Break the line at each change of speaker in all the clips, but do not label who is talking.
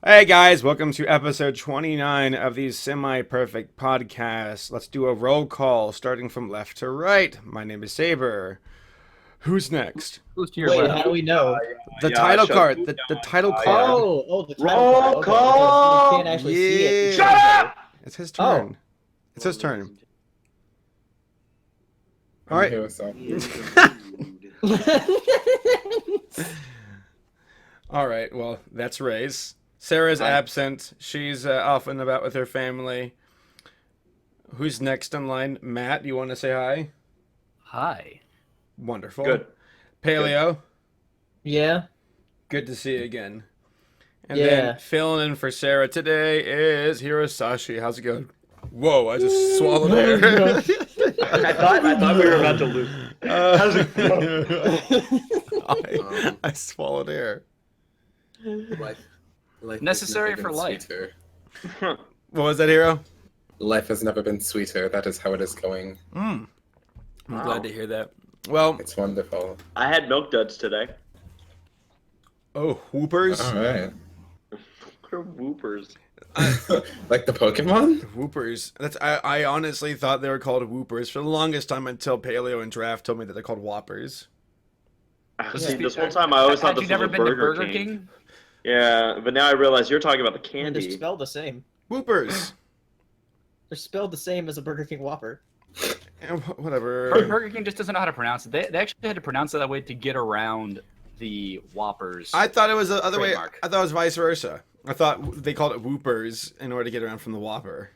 Hey guys, welcome to episode 29 of the Semi-Perfect Podcast. Let's do a roll call starting from left to right. My name is Saber. Who's next?
Who's to your
Wait,
left?
how do we know?
The title card. The title card.
The title
Roll
card. Okay,
call!
because we can't actually see it.
Yeah.
Shut up!
It's his turn. It's his turn. All right.
Hey, what's up?
All right. Well, that's Ray's. Sarah's absent. She's off and about with her family. Who's next in line? Matt, you want to say hi?
Hi.
Wonderful.
Good.
Paleo.
Yeah.
Good to see you again. And
Yeah.
then filling in for Sarah today is Hirosashi. How's it going? Whoa, I just swallowed air.
I thought we were about to lose. How's it going?
I swallowed air.
Life
Necessary
has never
for
been
life.
sweeter.
What was that, Hiro?
Life has never been sweeter. That is how it is going.
I'm
Wow.
glad to hear that. Well,
It's wonderful.
I had milk duds today.
oh, whoopers.
All right.
What are whoopers?
Like the Pokemon?
Whoopers. I honestly thought they were called whoopers for the longest time until Paleo and Draft told me that they're called whoppers.
See, this whole time I always thought
Had
this
you never
was a
been to
Burger
Burger
King.
King?
Yeah, but now I realize you're talking about the
And they're
candy.
spelled the same.
Whoopers.
They're spelled the same as a Burger King Whopper.
Whatever.
Burger King just doesn't know how to pronounce it. They actually had to pronounce it that way to get around the Whoppers.
I thought it was the other way.
Trademark.
I thought it was vice versa. I thought they called it whoopers in order to get around from the Whopper.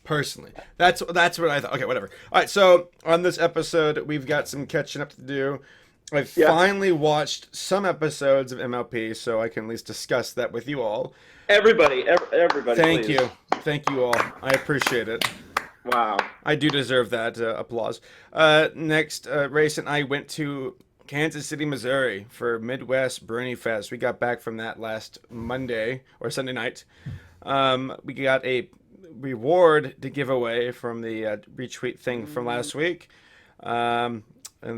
Personally, that's what I thought. Okay, whatever. All right, so on this episode, we've got some catching up to do. I finally watched some episodes of MLP, so I can at least discuss that with you all.
Everybody,
Thank
please.
thank you all. I appreciate it.
Wow.
I do deserve that applause. Next, Race and I went to Kansas City, Missouri for Midwest Brony Fest. We got back from that last Monday or Sunday night. We got a reward to give away from the retweet thing from last week. And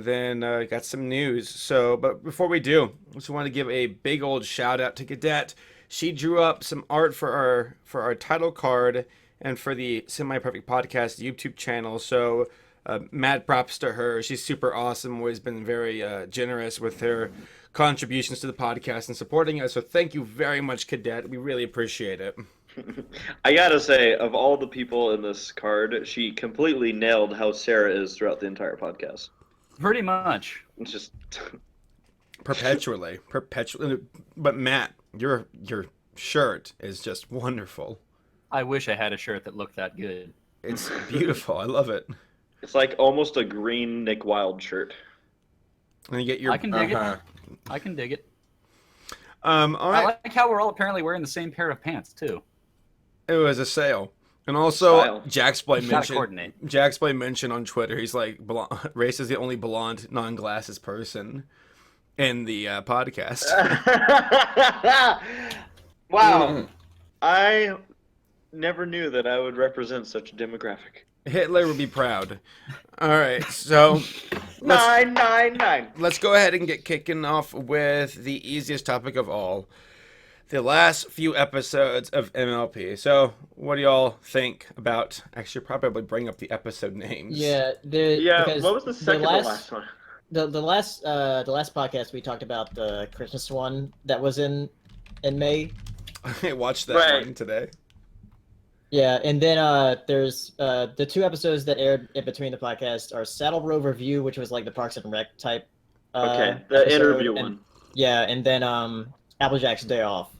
then got some news. So, but before we do, I just want to give a big old shout out to Cadet. She drew up some art for our title card and for the Semi-Perfect Podcast YouTube channel. So, mad props to her. She's super awesome. Always been very generous with her contributions to the podcast and supporting us. So, thank you very much, Cadet. We really appreciate it.
I gotta say, of all the people in this card, she completely nailed how Sarah is throughout the entire podcast.
Pretty much.
It's just
Perpetually. But Matt, your shirt is just wonderful.
I wish I had a shirt that looked that good.
It's beautiful. I love it.
it's like almost a green Nick Wilde shirt.
And you get your
I can dig
Uh-huh.
it. I can dig it.
all
I
right.
like how we're all apparently wearing the same pair of pants too.
It was a sale. And also,
Style.
Jaxplay
Gotta
mentioned.
coordinate.
Jaxplay mentioned on Twitter. He's like, Race is the only blonde, non-glasses person in the podcast.
Wow. I never knew that I would represent such a demographic.
Hitler would be proud. All right, so
999.
let's go ahead and get kicking off with the easiest topic of all. The last few episodes of MLP. So, what do y'all think about? Actually, probably bring up the episode names.
Yeah.
Yeah,
because
what was the second to last one?
The last podcast we talked about the Christmas one that was in May.
I watched that
Right.
one today.
Yeah, and then there's the two episodes that aired in between the podcast are Saddle Row Review, which was like the Parks and Rec type.
Okay, the
episode,
interview
and-
one,
Yeah, and then Applejack's Day Off.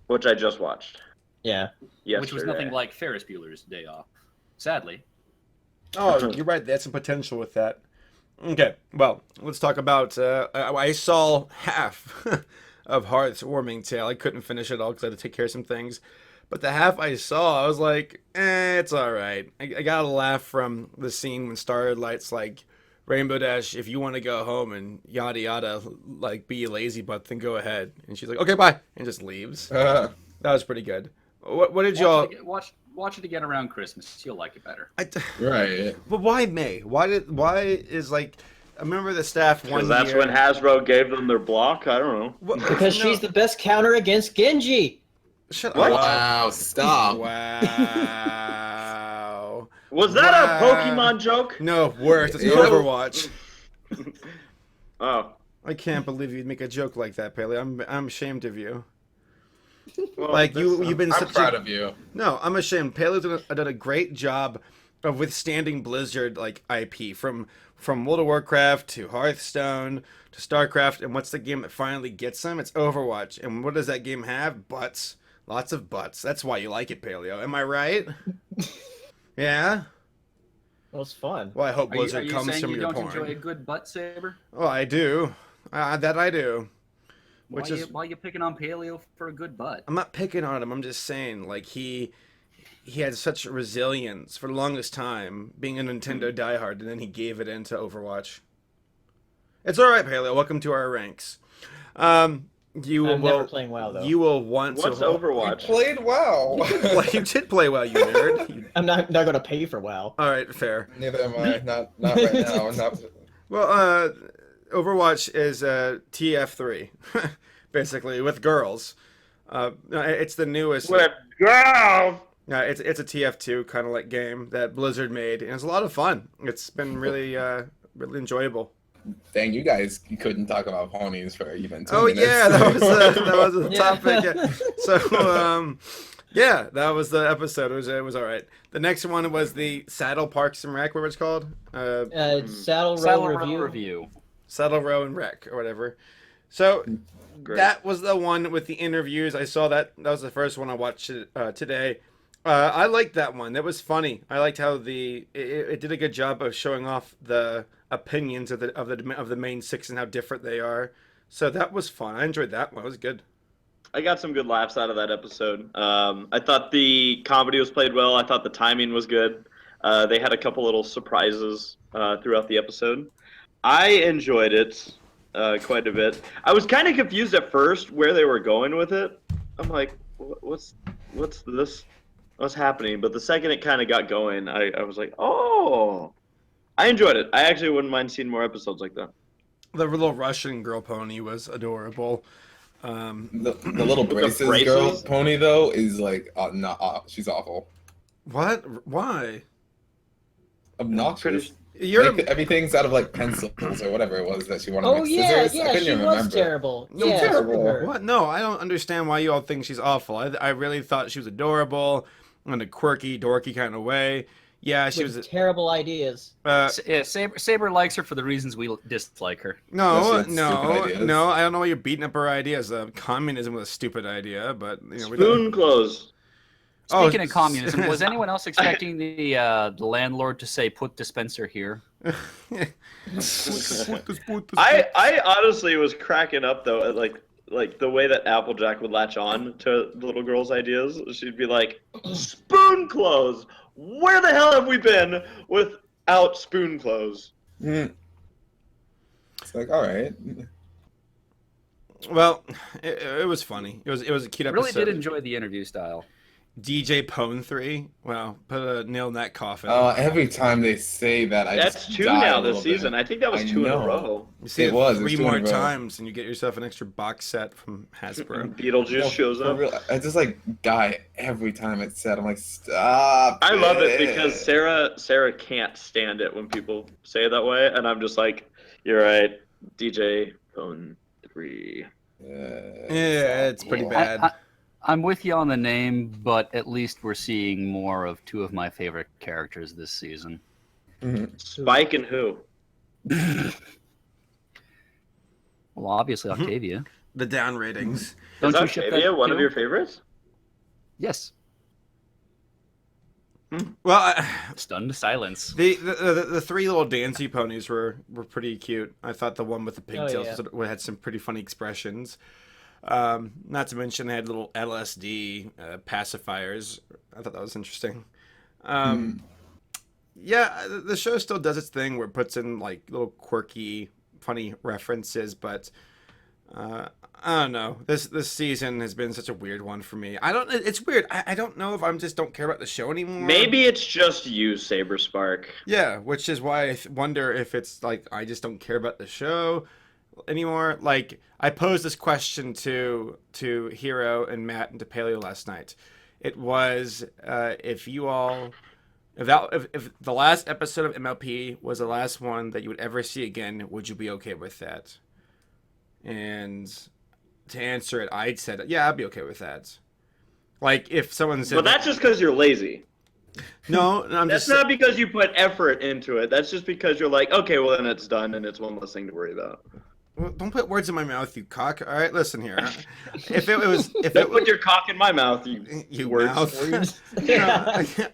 which I just watched
Yeah.
yesterday.
Which was nothing like Ferris Bueller's Day Off. Sadly.
Oh, you're right. They had some potential with that. Okay, well, let's talk about. I saw half of Hearth's Warming Tale. I couldn't finish it all because I had to take care of some things. But the half I saw, I was like, it's all right. I got a laugh from the scene when Starlight's like, Rainbow Dash, if you want to go home and yada yada, like be a lazy butt, then go ahead. And she's like, okay, bye, and just leaves. That was pretty good. What did y'all?
Watch it again around Christmas. You'll like it better.
Right.
But why May? Why is like? I remember the staff one
Because that's
year.
when Hasbro gave them their block. I don't know.
What-
Because
no.
she's the best counter against Genji.
Shut
What?
up.
Wow, stop.
Wow.
Was that
Wow.
a Pokemon joke?
No, worse. It's
Yeah.
Overwatch.
Oh.
I can't believe you'd make a joke like that, Paley. I'm ashamed of you.
Well,
Like
this,
you've been
I'm
such
proud
a...
of you.
No, I'm ashamed. Paley's done a great job of withstanding Blizzard like IP from World of Warcraft to Hearthstone to StarCraft, and what's the game that finally gets them? It's Overwatch. And what does that game have? Butts. Lots of butts. That's why you like it, Paleo. Am I right? Yeah?
Well, it's fun.
Well, I hope
Are you
Blizzard comes
saying
from
you
your
don't enjoy a
porn.
good butt saber?
Oh, I do. That I do. Which is...
Why you picking on Paleo for a good butt?
I'm not picking on him. I'm just saying, like, he had such resilience for the longest time, being a Nintendo diehard, and then he gave it into Overwatch. It's all right, Paleo. Welcome to our ranks. You
I'm
will
never playing WoW though.
you will want
what's
to.
Overwatch?
Played well.
Well, you did play well, you nerd.
I'm not going to pay for WoW.
All right, fair.
Neither am I. Not right now. Not.
Well, Overwatch is TF3, basically with girls. It's the newest.
With girls.
It's a TF2 kind of like game that Blizzard made, and it's a lot of fun. It's been really really enjoyable.
Dang, you guys couldn't talk about ponies for even 2
Oh
minutes.
yeah, that was the
Yeah.
topic. Yeah. So yeah, that was the episode. It was all right. The next one was the Saddle Parks and Rec. What was it called?
Saddle Row
Saddle
review.
review.
Saddle Row and Rec or whatever. So
Great.
that was the one with the interviews. I saw that. That was the first one I watched today. I liked that one. That was funny. I liked how it did a good job of showing off the opinions of the main six and how different they are. So that was fun. I enjoyed that one. It was good.
I got some good laughs out of that episode. I thought the comedy was played well. I thought the timing was good. They had a couple little surprises throughout the episode. I enjoyed it quite a bit. I was kind of confused at first where they were going with it. I'm like, what's this? What's happening? But the second it kind of got going, I was like, oh, I enjoyed it. I actually wouldn't mind seeing more episodes like that.
The little Russian girl pony was adorable.
The little
the
braces,
braces?
girl pony though is like she's awful,
What? Why?
obnoxious.
You're
Like, everything's out of like pencils or whatever it was that she wanted.
Oh
like,
yeah,
scissors. I
yeah,
couldn't
she
even
was
remember.
terrible.
No,
yeah,
terrible.
screw her.
what? No, I don't understand why you all think she's awful. I really thought she was adorable in a quirky, dorky kind of way. Yeah, she
With
was.
terrible ideas.
Yeah, Saber likes her for the reasons we dislike her.
No,
That's stupid ideas.
no. I don't know why you're beating up her ideas. Communism was a stupid idea, but we don't.
Spoon clothes.
Oh,
Speaking of communism, was anyone else expecting the landlord to say "put dispenser here"?
I honestly was cracking up though at like the way that Applejack would latch on to the little girl's ideas. She'd be like, spoon clothes. Where the hell have we been without spoon clothes?
Mm. It's like, all right.
Well, it was funny. It was a cute
I
episode.
really did enjoy the interview style.
DJ Pone 3. Wow, put a nail in that coffin.
Every time they say that, I
That's
just
two
die
now
a
this
little bit.
season. I think that was
I
2 in a
know.
row.
You see
it
it
was,
three
it's
more
2 in a row.
times, and you get yourself an extra box set from Hasbro.
Beetlejuice
No,
shows
for
up.
real, I just like die every time it's said. I'm like, stop.
I love it because Sarah can't stand it when people say it that way, and I'm just like, you're right, DJ Phone 3.
Yeah, it's pretty bad.
I'm with you on the name, but at least we're seeing more of two of my favorite characters this season.
Spike and who?
Well, obviously Octavia.
The down ratings.
Don't
Is
you ship
Octavia
that
one of
too?
your favorites?
Yes.
Well,
Stunned silence.
the three little dancy ponies were pretty cute. I thought the one with the pigtails had some pretty funny expressions. Not to mention they had little LSD pacifiers. I thought that was interesting. Yeah, the show still does its thing where it puts in like little quirky, funny references, but I don't know. This season has been such a weird one for me. It's weird. I don't know if I'm just don't care about the show anymore.
Maybe it's just you, Saber Spark.
Yeah, which is why I wonder if it's like I just don't care about the show. anymore. Like I posed this question to Hero and Matt and to Paleo last night. It was if the last episode of MLP was the last one that you would ever see again, would you be okay with that? And to answer it, I'd said, yeah, I'd be okay with that. Like if someone said,
But that's just because you're lazy.
no, I'm
That's
just
not because you put effort into it. That's just because you're like, okay, well then it's done and it's one less thing to worry about.
Well, don't put words in my mouth, you cock. All right, listen here. If it was,
Don't put your cock in my mouth, you words.
mouth.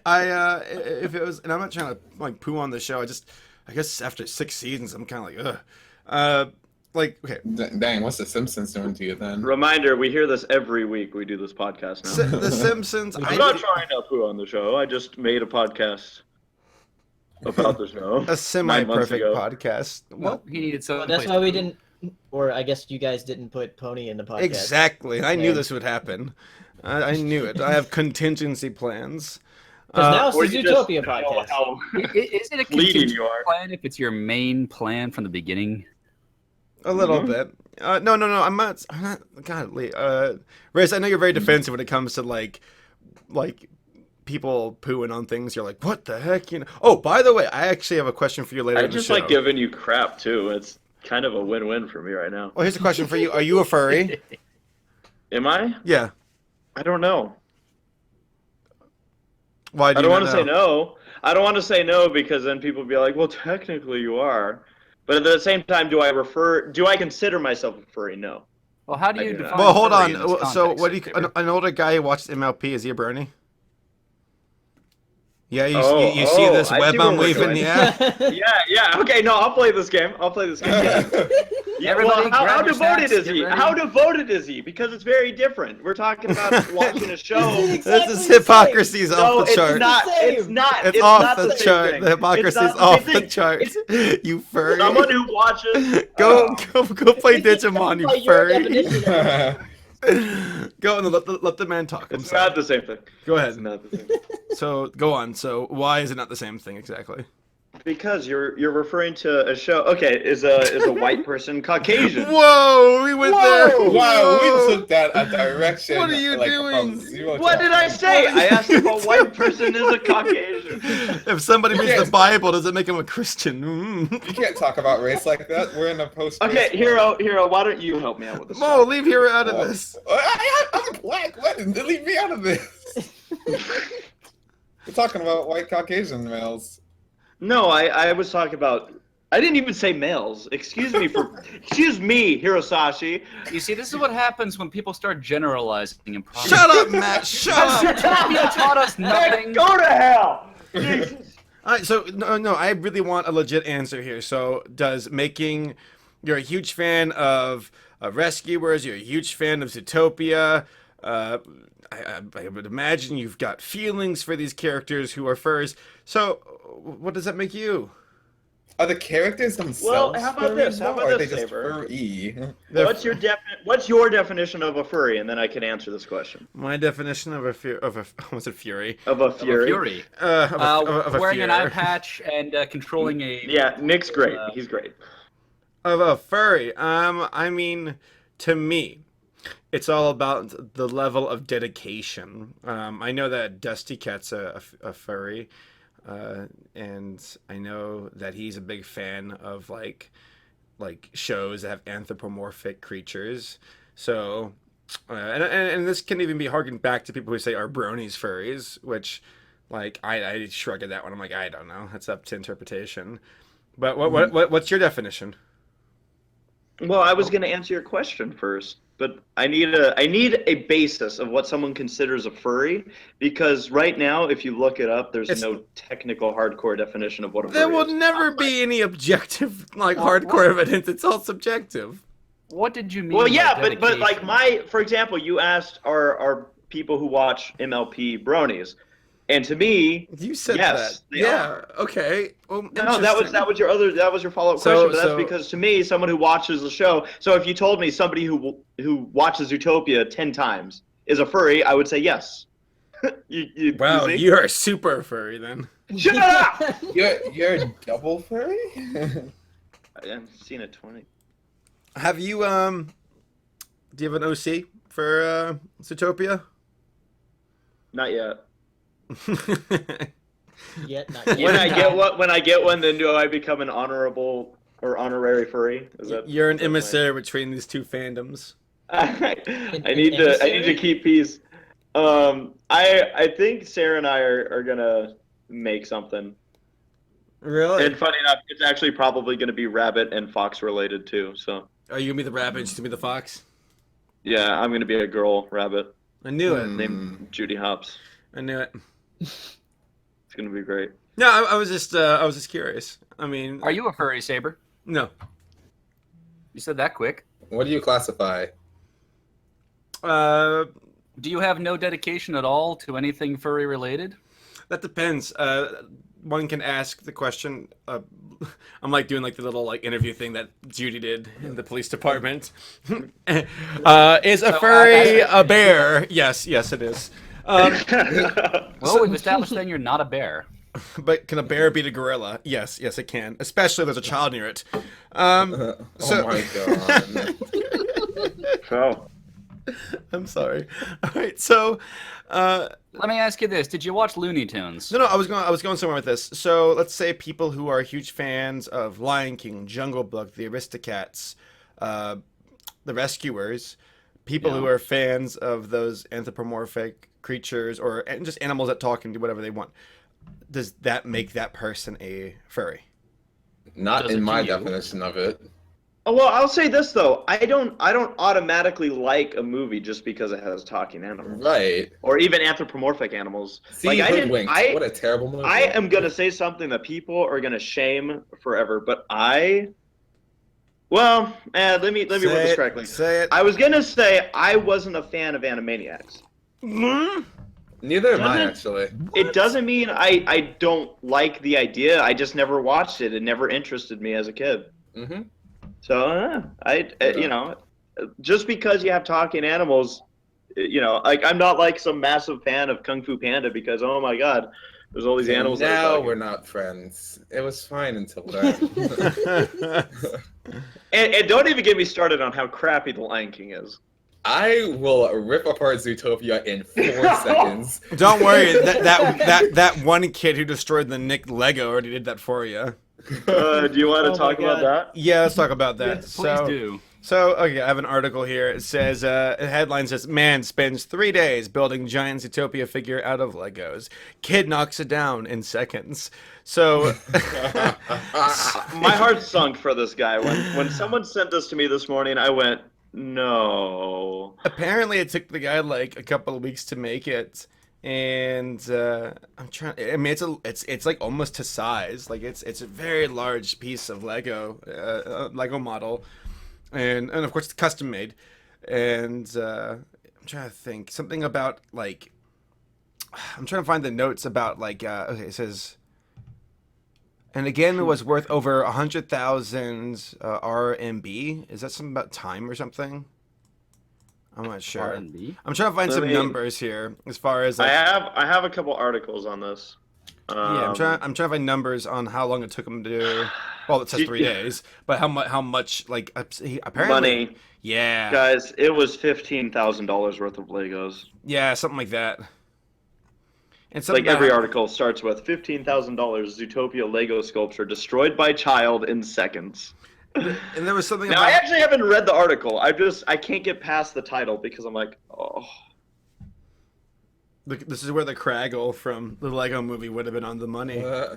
If it was, and I'm not trying to like poo on the show. I guess after 6 seasons, I'm kind of like, ugh. Like, okay.
Dang, what's the Simpsons doing to you then?
Reminder: we hear this every week. We do this podcast now.
The Simpsons.
I'm not trying to poo on the show. I just made a podcast about the show.
A semi-perfect
9 months ago.
podcast.
Well, he needed some.
Well, that's why we didn't, or I guess you guys didn't put Pony in the podcast.
Exactly. I knew
Yeah.
this would happen. I knew it. I have contingency plans.
Because now it's
Or
the
you just
Zootopia
know
podcast.
how
Is it a
leading
contingency
you are.
plan if it's your main plan from the beginning?
A little
Mhm.
bit. No. I'm not. God, Lee. Riz, I know you're very defensive when it comes to like people pooing on things. You're like, what the heck, you know? Oh, by the way, I actually have a question for you later
I
in the
just
show.
like giving you crap too. It's kind of a win-win for me right now.
Well, here's a question for you. Are you a furry?
Am I?
Yeah.
I don't know.
Why do
I
you
don't
not
want to say
know?
no. I don't want to say no because then people will be like, well, technically you are. But at the same time, do I consider myself a furry? No.
Well, how do
I
you
do not.
define
Well, hold
furry
on.
in this
So,
context?
what do you? An older guy who watched MLP, is he a brony? Yeah, you see this
I
web
see where
I'm
we're
weaving,
going.
yeah.
Yeah. Okay, no, I'll play this game. Yeah,
Everybody
well, how
grab your
devoted
snacks,
is
get
he?
ready.
How devoted is he? Because it's very different. We're talking about watching a show.
This hypocrisy is
No,
off the
it's
chart.
not.
Same.
It's not.
It's
It's
off
not
the
same
chart.
thing.
The hypocrisy
It's
is
not
off
same
the
thing.
chart.
It's
You furry.
someone who watches.
Go play Digimon,
By
you
your
furry.
definition.
Go and let the man talk. I'm
It's
sorry.
not the same thing.
Go
It's
ahead.
not the same thing.
So go on. So why is it not the same thing exactly?
Because you're referring to a show. Okay, is a white person Caucasian?
Whoa, we went there.
Wow,
Whoa.
we took that a direction.
What are you
like,
doing?
From 0
What
to
did I say? I asked if a white person is a Caucasian.
If somebody reads
Yes.
the Bible, does it make him a Christian? Mm.
You can't talk about race like that. We're in a post.
Okay, Hero, why don't you help me out with this?
Mo, leave Hero out of this.
I'm black. What? Leave me out of this. We're talking about white Caucasian males.
No, I was talking about. I didn't even say males. Excuse me, Hirosashi.
You see, this is what happens when people start generalizing and
Shut up, Matt. Shut up.
Zootopia taught us nothing.
Go to hell. Jesus.
All right, so no, I really want a legit answer here. So, you're a huge fan of Rescuers, you're a huge fan of Zootopia. I would imagine you've got feelings for these characters who are furs. So, what does that make you?
Are the characters themselves
Well, how about this?
furries,
How about
or are
this,
they just
Saber?
furry?
What's your definition of a furry? And then I can answer this question.
My definition of a fury.
Of a fury.
Fury.
Of a
Wearing an
fear.
eye patch and controlling a.
Yeah, Nick's great. He's great.
Of a furry. I mean, to me, it's all about the level of dedication. I know that Dusty Cat's a furry, and I know that he's a big fan of like shows that have anthropomorphic creatures. So, and this can even be harkened back to people who say are bronies furries, which, like, I shrug at that one. I'm like, I don't know. That's up to interpretation. But what's your definition?
Well, I was going to answer your question first, but I need a basis of what someone considers a furry, because right now, if you look it up, there's no technical hardcore definition of what a furry
There will
is.
never be any objective, hardcore evidence. It's all subjective.
What did you mean?
Well,
by
yeah, but like
dedication?
for example, you asked are people who watch MLP bronies, and to me,
You said
yes,
that.
they
Yeah.
are.
Okay. Well,
No, that was your follow-up
So-
question, but that's
so-
because to me, someone who watches the show. So if you told me somebody who watches Zootopia 10 times is a furry, I would say yes. you
Wow,
see?
you're a super furry then.
Shut up!
You're a double furry?
I've seen it 20.
Have you do you have an OC for Zootopia?
Not yet.
Yet, not
When
yet.
I get one, then do I become an honorable or honorary furry? Is that
You're an
is that my-
emissary between these two fandoms.
I need to keep peace. I think Sarah and I are gonna make something.
Really?
And funny enough, it's actually probably gonna be rabbit and fox related too. So
Are you gonna be the rabbit? She's gonna be the fox.
yeah, I'm gonna be a girl rabbit
I knew it.
named Judy Hopps.
I knew it.
It's gonna be great.
No, I was just curious. I mean,
Are you a furry, Saber?
no.
You said that quick.
What do you classify?
Uh,
Do you have no dedication at all to anything furry related?
that depends. One can ask the question. I'm like doing like the little like interview thing that Judy did in the police department. Is a furry a bear? Yes, it is.
Well, we've established then you're not a bear.
But can a bear beat a gorilla? Yes, it can. Especially if there's a child near it.
Oh
So-
my god.
Oh.
I'm sorry. All right, so
Let me ask you this: did you watch Looney Tunes?
no, I was going somewhere with this. So let's say people who are huge fans of Lion King, Jungle Book, the Aristocats, the Rescuers, people who
Yeah.
are fans of those anthropomorphic creatures and just animals that talk and do whatever they want. Does that make that person a furry?
Not
Does
in
it
my
to you?
definition of it.
Oh, well, I'll say this though. I don't automatically like a movie just because it has talking animals
Right.
or even anthropomorphic animals.
See,
Like, I didn't.
Hoodwinked. What a terrible movie.
I am gonna say something that people are gonna shame forever, but let me word this correctly.
Say it.
I was gonna say I wasn't a fan of Animaniacs.
Neither am I,
Doesn't-
actually.
It doesn't mean I don't like the idea. I just never watched it. It never interested me as a kid.
Mm-hmm.
So just because you have talking animals, like I'm not like some massive fan of Kung Fu Panda because oh my god, there's all these animals. that are
Now
talking.
we're not friends. It was fine until then.
And don't even get me started on how crappy The Lion King is.
I will rip apart Zootopia in 4 seconds.
Don't worry, that one kid who destroyed the Nick Lego already did that for you.
Do you want to
Oh my
talk about
God.
that?
Yeah, let's talk about that.
Please do.
So, okay, I have an article here. It says, a headline says, man spends 3 days building giant Zootopia figure out of Legos. Kid knocks it down in seconds. So,
My heart sunk for this guy. When someone sent this to me this morning, I went, no.
apparently it took the guy like a couple of weeks to make it. And I'm trying. I mean, it's like almost to size. Like it's a very large piece of Lego model, and of course it's custom made. And I'm trying to think something about like I'm trying to find the notes about like okay, it says. And again, it was worth over 100,000 RMB. Is that something about time or something? I'm not sure.
R&B?
I'm trying to find
Let
some
me-
numbers here as far as
I
like,
have a couple articles on this.
yeah, I'm trying to find numbers on how long it took him to do. Well, it says 3 days, but how much like apparently
money,
Yeah,
guys. It was $15,000 worth of Legos.
yeah, something like that. And something
Like every
that-
article starts with $15,000 Zootopia Lego sculpture destroyed by child in seconds.
and there was something
Now
about
I actually haven't read the article. I can't get past the title because I'm like, oh.
this is where the Craggle from the Lego Movie would have been on the money.
I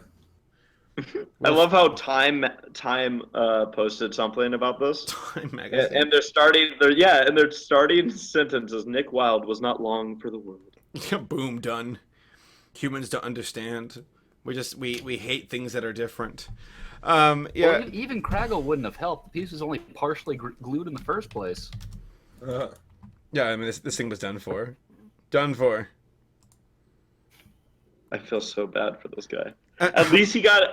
love how Time posted something about this.
Time magazine.
And their starting sentence is Nick Wilde was not long for the world.
Boom, done. Humans don't understand. We hate things that are different. Yeah.
Well, even Craggle wouldn't have helped. The piece was only partially glued in the first place.
Yeah, I mean this thing was done for. Done for.
I feel so bad for this guy. At least he got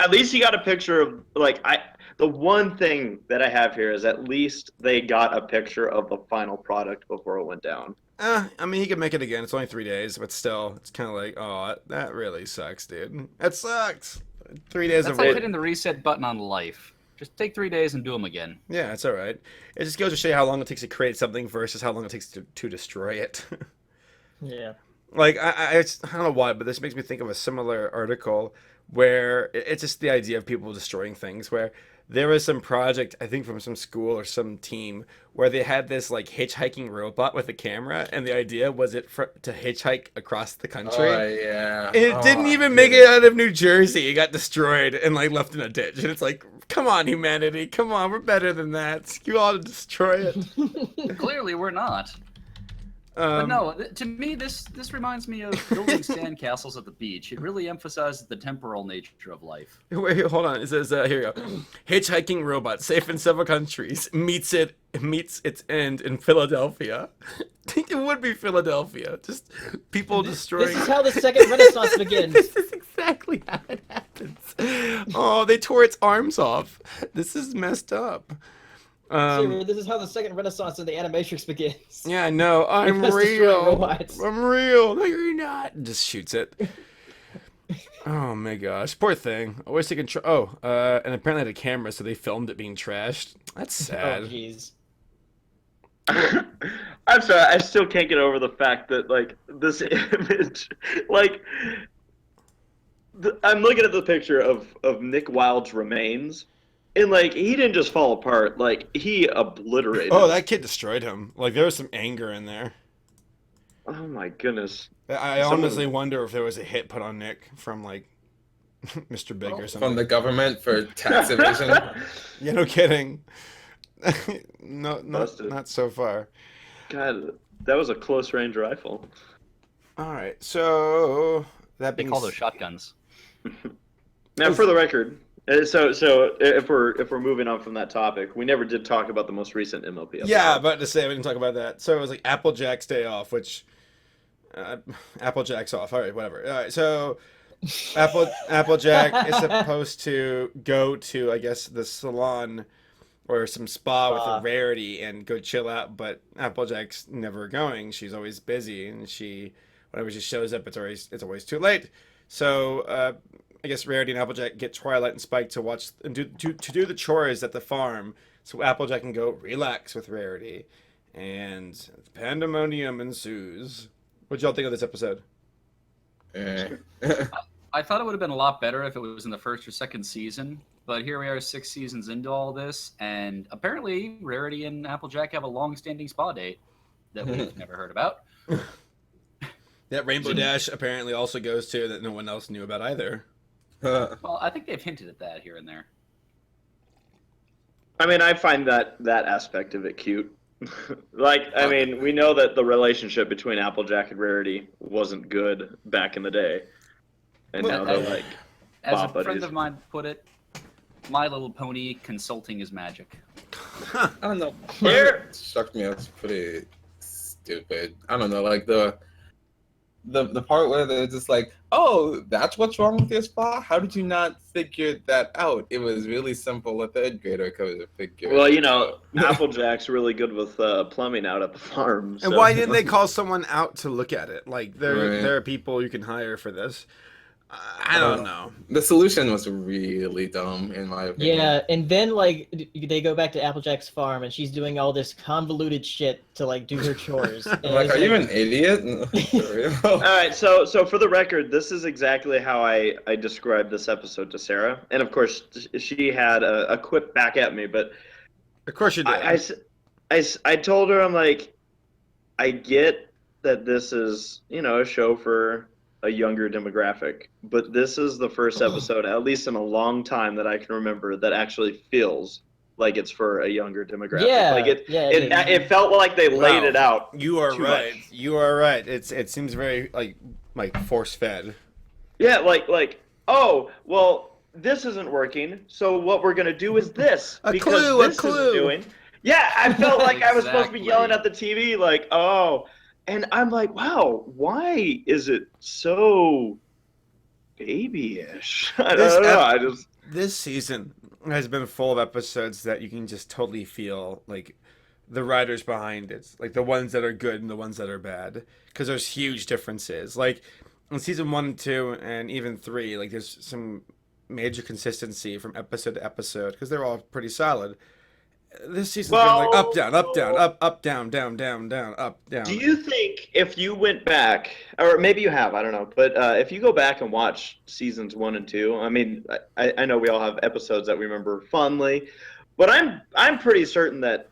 a picture of the one thing that I have here is at least they got a picture of the final product before it went down.
I mean, he could make it again. It's only 3 days, but still, it's kind of like, oh, that really sucks, dude. That sucks. 3 days
That's
of
like hitting the reset button on life. Just take 3 days and do them again.
Yeah, it's all right. It just goes to show you how long it takes to create something versus how long it takes to destroy it.
Yeah.
Like I don't know why, but this makes me think of a similar article where it's just the idea of people destroying things. Where there was some project, I think from some school or some team, where they had this like hitchhiking robot with a camera, and the idea was to hitchhike across the country.
Oh, yeah.
And it didn't even make it out of New Jersey. It got destroyed and like left in a ditch. And it's like, come on, humanity, come on, we're better than that. You ought to destroy it.
Clearly, we're not. But no, to me, this reminds me of building sandcastles at the beach. It really emphasizes the temporal nature of life.
Wait, hold on. It says here you go. Hitchhiking robot safe in several countries meets its end in Philadelphia. I think it would be Philadelphia. Just people destroying.
This is how the second Renaissance begins.
This is exactly how it happens. Oh, they tore its arms off. This is messed up.
Siri, this is how the second Renaissance in the Animatrix begins.
Yeah, no, I'm
Let's destroy
real.
robots.
I'm real. No, you're not. And just shoots it. Oh my gosh, poor thing. I wish they could. And apparently had a camera, so they filmed it being trashed. That's sad.
Oh, jeez.
I'm sorry, I still can't get over the fact that like this image, like I'm looking at the picture of Nick Wilde's remains, and like he didn't just fall apart, like he obliterated.
Oh, that kid destroyed him. Like there was some anger in there.
Oh my goodness.
I honestly wonder if there was a hit put on Nick from like Mr. Big or something.
From the government for tax evasion.
Yeah, no kidding. No,
Busted.
not so far.
God, that was a close range rifle.
All right, so that
They
being
call those shotguns.
Now, for the record, so if we're moving on from that topic, we never did talk about the most recent MLP episode.
Yeah, about to say we didn't talk about that. So it was like Applejack's day off, which Applejack's off. All right, whatever. All right, so Applejack is supposed to go to, I guess, the salon or some spa with a Rarity and go chill out, but Applejack's never going. She's always busy, and whenever she shows up, it's always too late. So I guess Rarity and Applejack get Twilight and Spike to watch and do the chores at the farm, so Applejack can go relax with Rarity, and pandemonium ensues. What'd y'all think of this episode?
I thought it would have been a lot better if it was in the first or second season, but here we are 6 seasons into all this, and apparently Rarity and Applejack have a long-standing spa date that we've never heard about.
That Rainbow Dash apparently also goes to that no one else knew about either.
Well, I think they've hinted at that here and there.
I mean, I find that aspect of it cute. Like, I mean, we know that the relationship between Applejack and Rarity wasn't good back in the day, and now they're like
As a
bop
friend
buddies.
of mine put it, My Little Pony consulting is magic.
I don't know.
Here-
It struck me as pretty stupid. I don't know, like the part where they're just like, "Oh, that's what's wrong with your spa? How did you not figure that out? It was really simple. A third grader could have figured."
Well, you
it
know,
out."
Applejack's really good with plumbing out at the farm.
And
so-
why didn't they call someone out to look at it? Like there
Right.
are people you can hire for this. I don't know.
The solution was really dumb, in my opinion.
Yeah, and then like they go back to Applejack's farm, and she's doing all this convoluted shit to like do her chores. And
I'm like,
it's
are you an idiot? For real?
All right, so for the record, this is exactly how I described this episode to Sarah, and of course she had a quip back at me, but
Of course you did.
I told her, I'm like, I get that this is, you know, a show for a younger demographic, but this is the first episode, at least in a long time that I can remember, that actually feels like it's for a younger demographic.
Yeah,
Like
yeah,
it felt like they laid
Wow.
it out.
You are
too
right.
much.
You are right. It seems very like force fed.
Yeah, like oh, well, this isn't working, so what we're gonna do is this
A
because
clue, a
this
clue.
isn't doing. Yeah, I felt like I was supposed to be
Exactly.
yelling at the TV, like, oh, and I'm like, wow, why is it so babyish? I
This
don't know.
ep-
I just
This season has been full of episodes that you can just totally feel like the writers behind it, like the ones that are good and the ones that are bad, because there's huge differences. Like in season 1 and 2 and even 3, like there's some major consistency from episode to episode because they're all pretty solid. This season's been like up, down, up, down, up, down, down, down, down, up, down.
Do you think if you went back, or maybe you have, I don't know, but if you go back and watch seasons 1 and 2, I mean, I know we all have episodes that we remember fondly, but I'm pretty certain that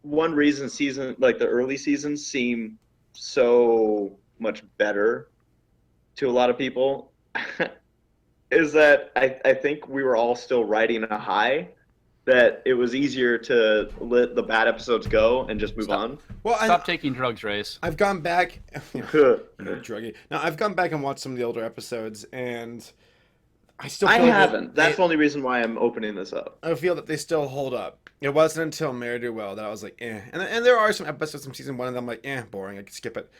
one reason the early seasons seem so much better to a lot of people is that I think we were all still riding a high. That it was easier to let the bad episodes go and just move on.
Well,
Stop taking drugs, Race.
I've gone back. Druggy. Now I've gone back and watched some of the older episodes, and I still.
I haven't. That's the only reason why I'm opening this up.
I feel that they still hold up. It wasn't until Married to Well that I was like, eh. And there are some episodes from season 1 and I'm like, boring. I could skip it.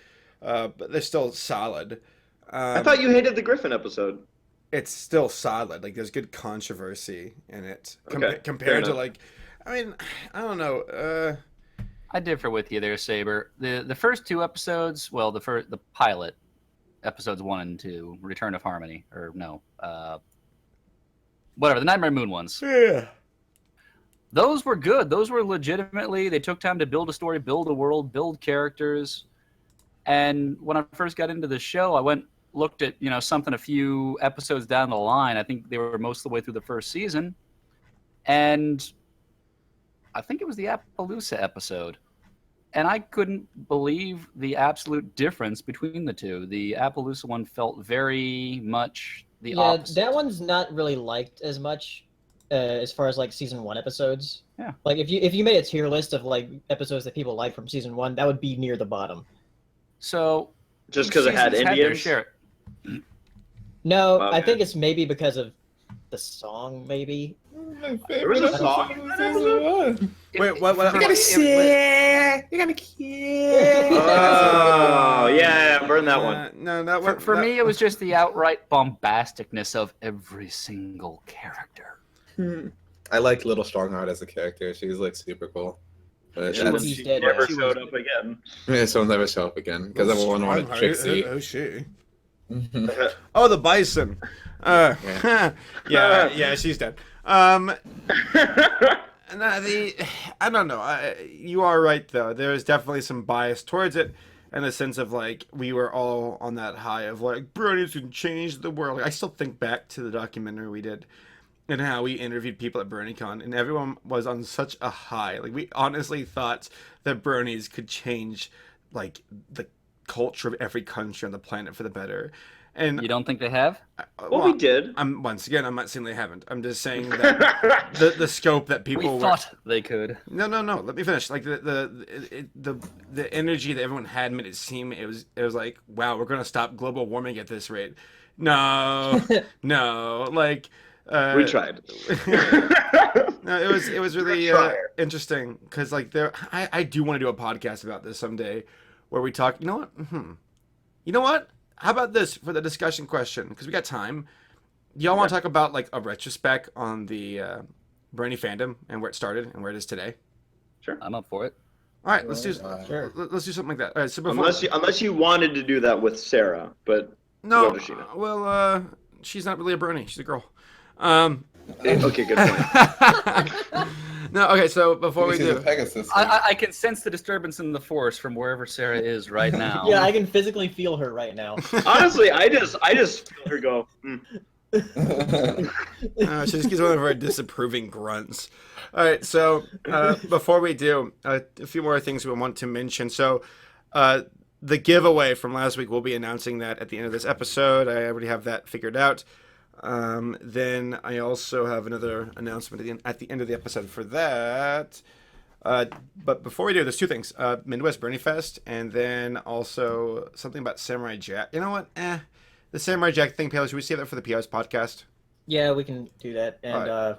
But they're still solid.
I thought you hated the Griffin episode.
It's still solid. Like there's good controversy in it compared to like, I mean, I don't know.
I differ with you there, Saber. The first 2 episodes, well, the pilot, episodes 1 and 2, Return of Harmony, or no, whatever, the Nightmare Moon ones.
Yeah.
Those were good. Those were legitimately, they took time to build a story, build a world, build characters. And when I first got into the show, I looked at, something a few episodes down the line. I think they were most of the way through the first season. And I think it was the Appaloosa episode. And I couldn't believe the absolute difference between the two. The Appaloosa one felt very much the opposite.
Yeah, that one's not really liked as much as far as like season 1 episodes.
Yeah.
Like if you made a tier list of like episodes that people like from season 1, that would be near the bottom.
So
just because it had Indians?
No,
Okay.
I think it's maybe because of the song, maybe.
There was a song in that episode?
Wait, what?
You gotta share. You gotta care.
Oh, yeah, burn that one.
No, that one.
For me, it was just the outright bombasticness of every single character.
I like Little Strongheart as a character. She's like super cool. But
She
that's-
was-
She
dead.
never
She
showed up again.
yeah, she'll never show up again because everyone wanted Trixie.
Oh, she. Oh, the bison. Yeah, she's dead. I don't know. You are right though. There is definitely some bias towards it, in the sense of like we were all on that high of like Brony's can change the world. Like, I still think back to the documentary we did, and how we interviewed people at BronyCon, and everyone was on such a high. Like we honestly thought that Bronies could change like the culture of every country on the planet for the better. And
You don't think they have?
Well, we did.
I'm not saying they haven't. I'm just saying that the scope that people
We thought they could.
No. Let me finish. Like the energy that everyone had made it seem it was like, wow, we're gonna stop global warming at this rate. No, no. Like
We tried.
no, it was really interesting because like I do want to do a podcast about this someday, where we talk. You know what? You know what? How about this for the discussion question? Because we got time. Y'all want to talk about like a retrospect on the Brony fandom and where it started and where it is today?
Sure.
I'm up for it.
All right, let's do
Sure.
let's do something like that. All right, so before
Unless you wanted to do that with Sarah, but
no,
go to Sheena.
well, she's not really a Brony. She's a girl.
Okay, good point.
No, okay. So before we
She's a
do,
Pegasus.
I can sense the disturbance in the force from wherever Sarah is right now.
Yeah, I can physically feel her right now.
Honestly, I just feel her go.
she just gives one of her disapproving grunts. All right, so before we do, a few more things we want to mention. So, the giveaway from last week, we'll be announcing that at the end of this episode. I already have that figured out. Then I also have another announcement at the end of the episode for that. But before we do, there's two things. Midwest Brony Fest, and then also something about Samurai Jack. You know what? The Samurai Jack thing, Paolo, should we save that for the PR's podcast?
Yeah, we can do that. And
Alright.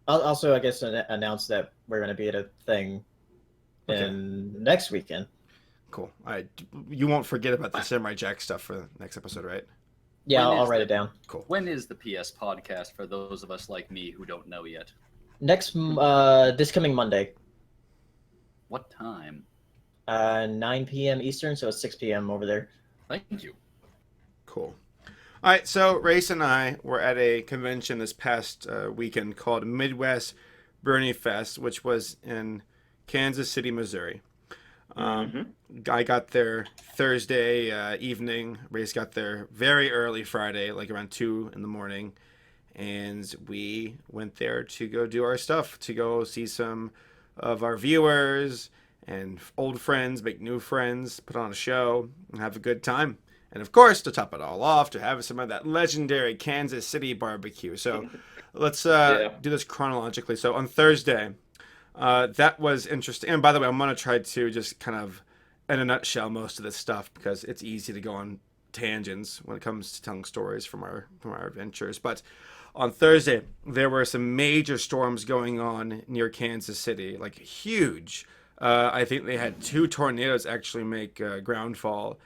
I'll also, I guess, announce that we're going to be at a thing in next weekend.
Cool. All right. You won't forget about the Samurai Jack stuff for the next episode, right?
Yeah,
When
I'll
is
write
the-
it down.
Cool.
When is the PS podcast for those of us like me who don't know yet?
This coming Monday,
What time?
9 p.m. Eastern, so it's 6 p.m. over there.
Thank you.
Cool. All right, so Race and I were at a convention this past weekend called Midwest Brony Fest, which was in Kansas City, Missouri. I got there Thursday evening. Race got there very early Friday, like around 2 in the morning. And we went there to go do our stuff, to go see some of our viewers and old friends, make new friends, put on a show, and have a good time. And of course, to top it all off, to have some of that legendary Kansas City barbecue. So let's do this chronologically. So on Thursday, that was interesting. And by the way, I'm going to try to just kind of, in a nutshell, most of this stuff because it's easy to go on tangents when it comes to telling stories from our adventures. But on Thursday, there were some major storms going on near Kansas City, like huge. I think they had 2 tornadoes actually make groundfall,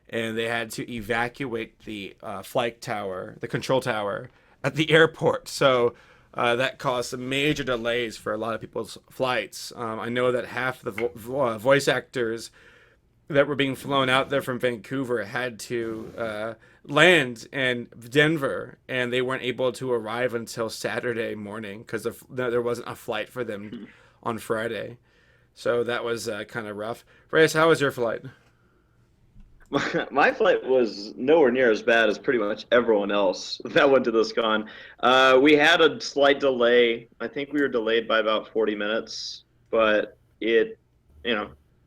and they had to evacuate the flight tower, the control tower at the airport. So that caused some major delays for a lot of people's flights. I know that half the voice actors that were being flown out there from Vancouver had to land in Denver, and they weren't able to arrive until Saturday morning because there wasn't a flight for them on Friday. So that was kind of rough. Reyes, how was your flight?
My flight was nowhere near as bad as pretty much everyone else that went to this con. We had a slight delay. I think we were delayed by about 40 minutes, but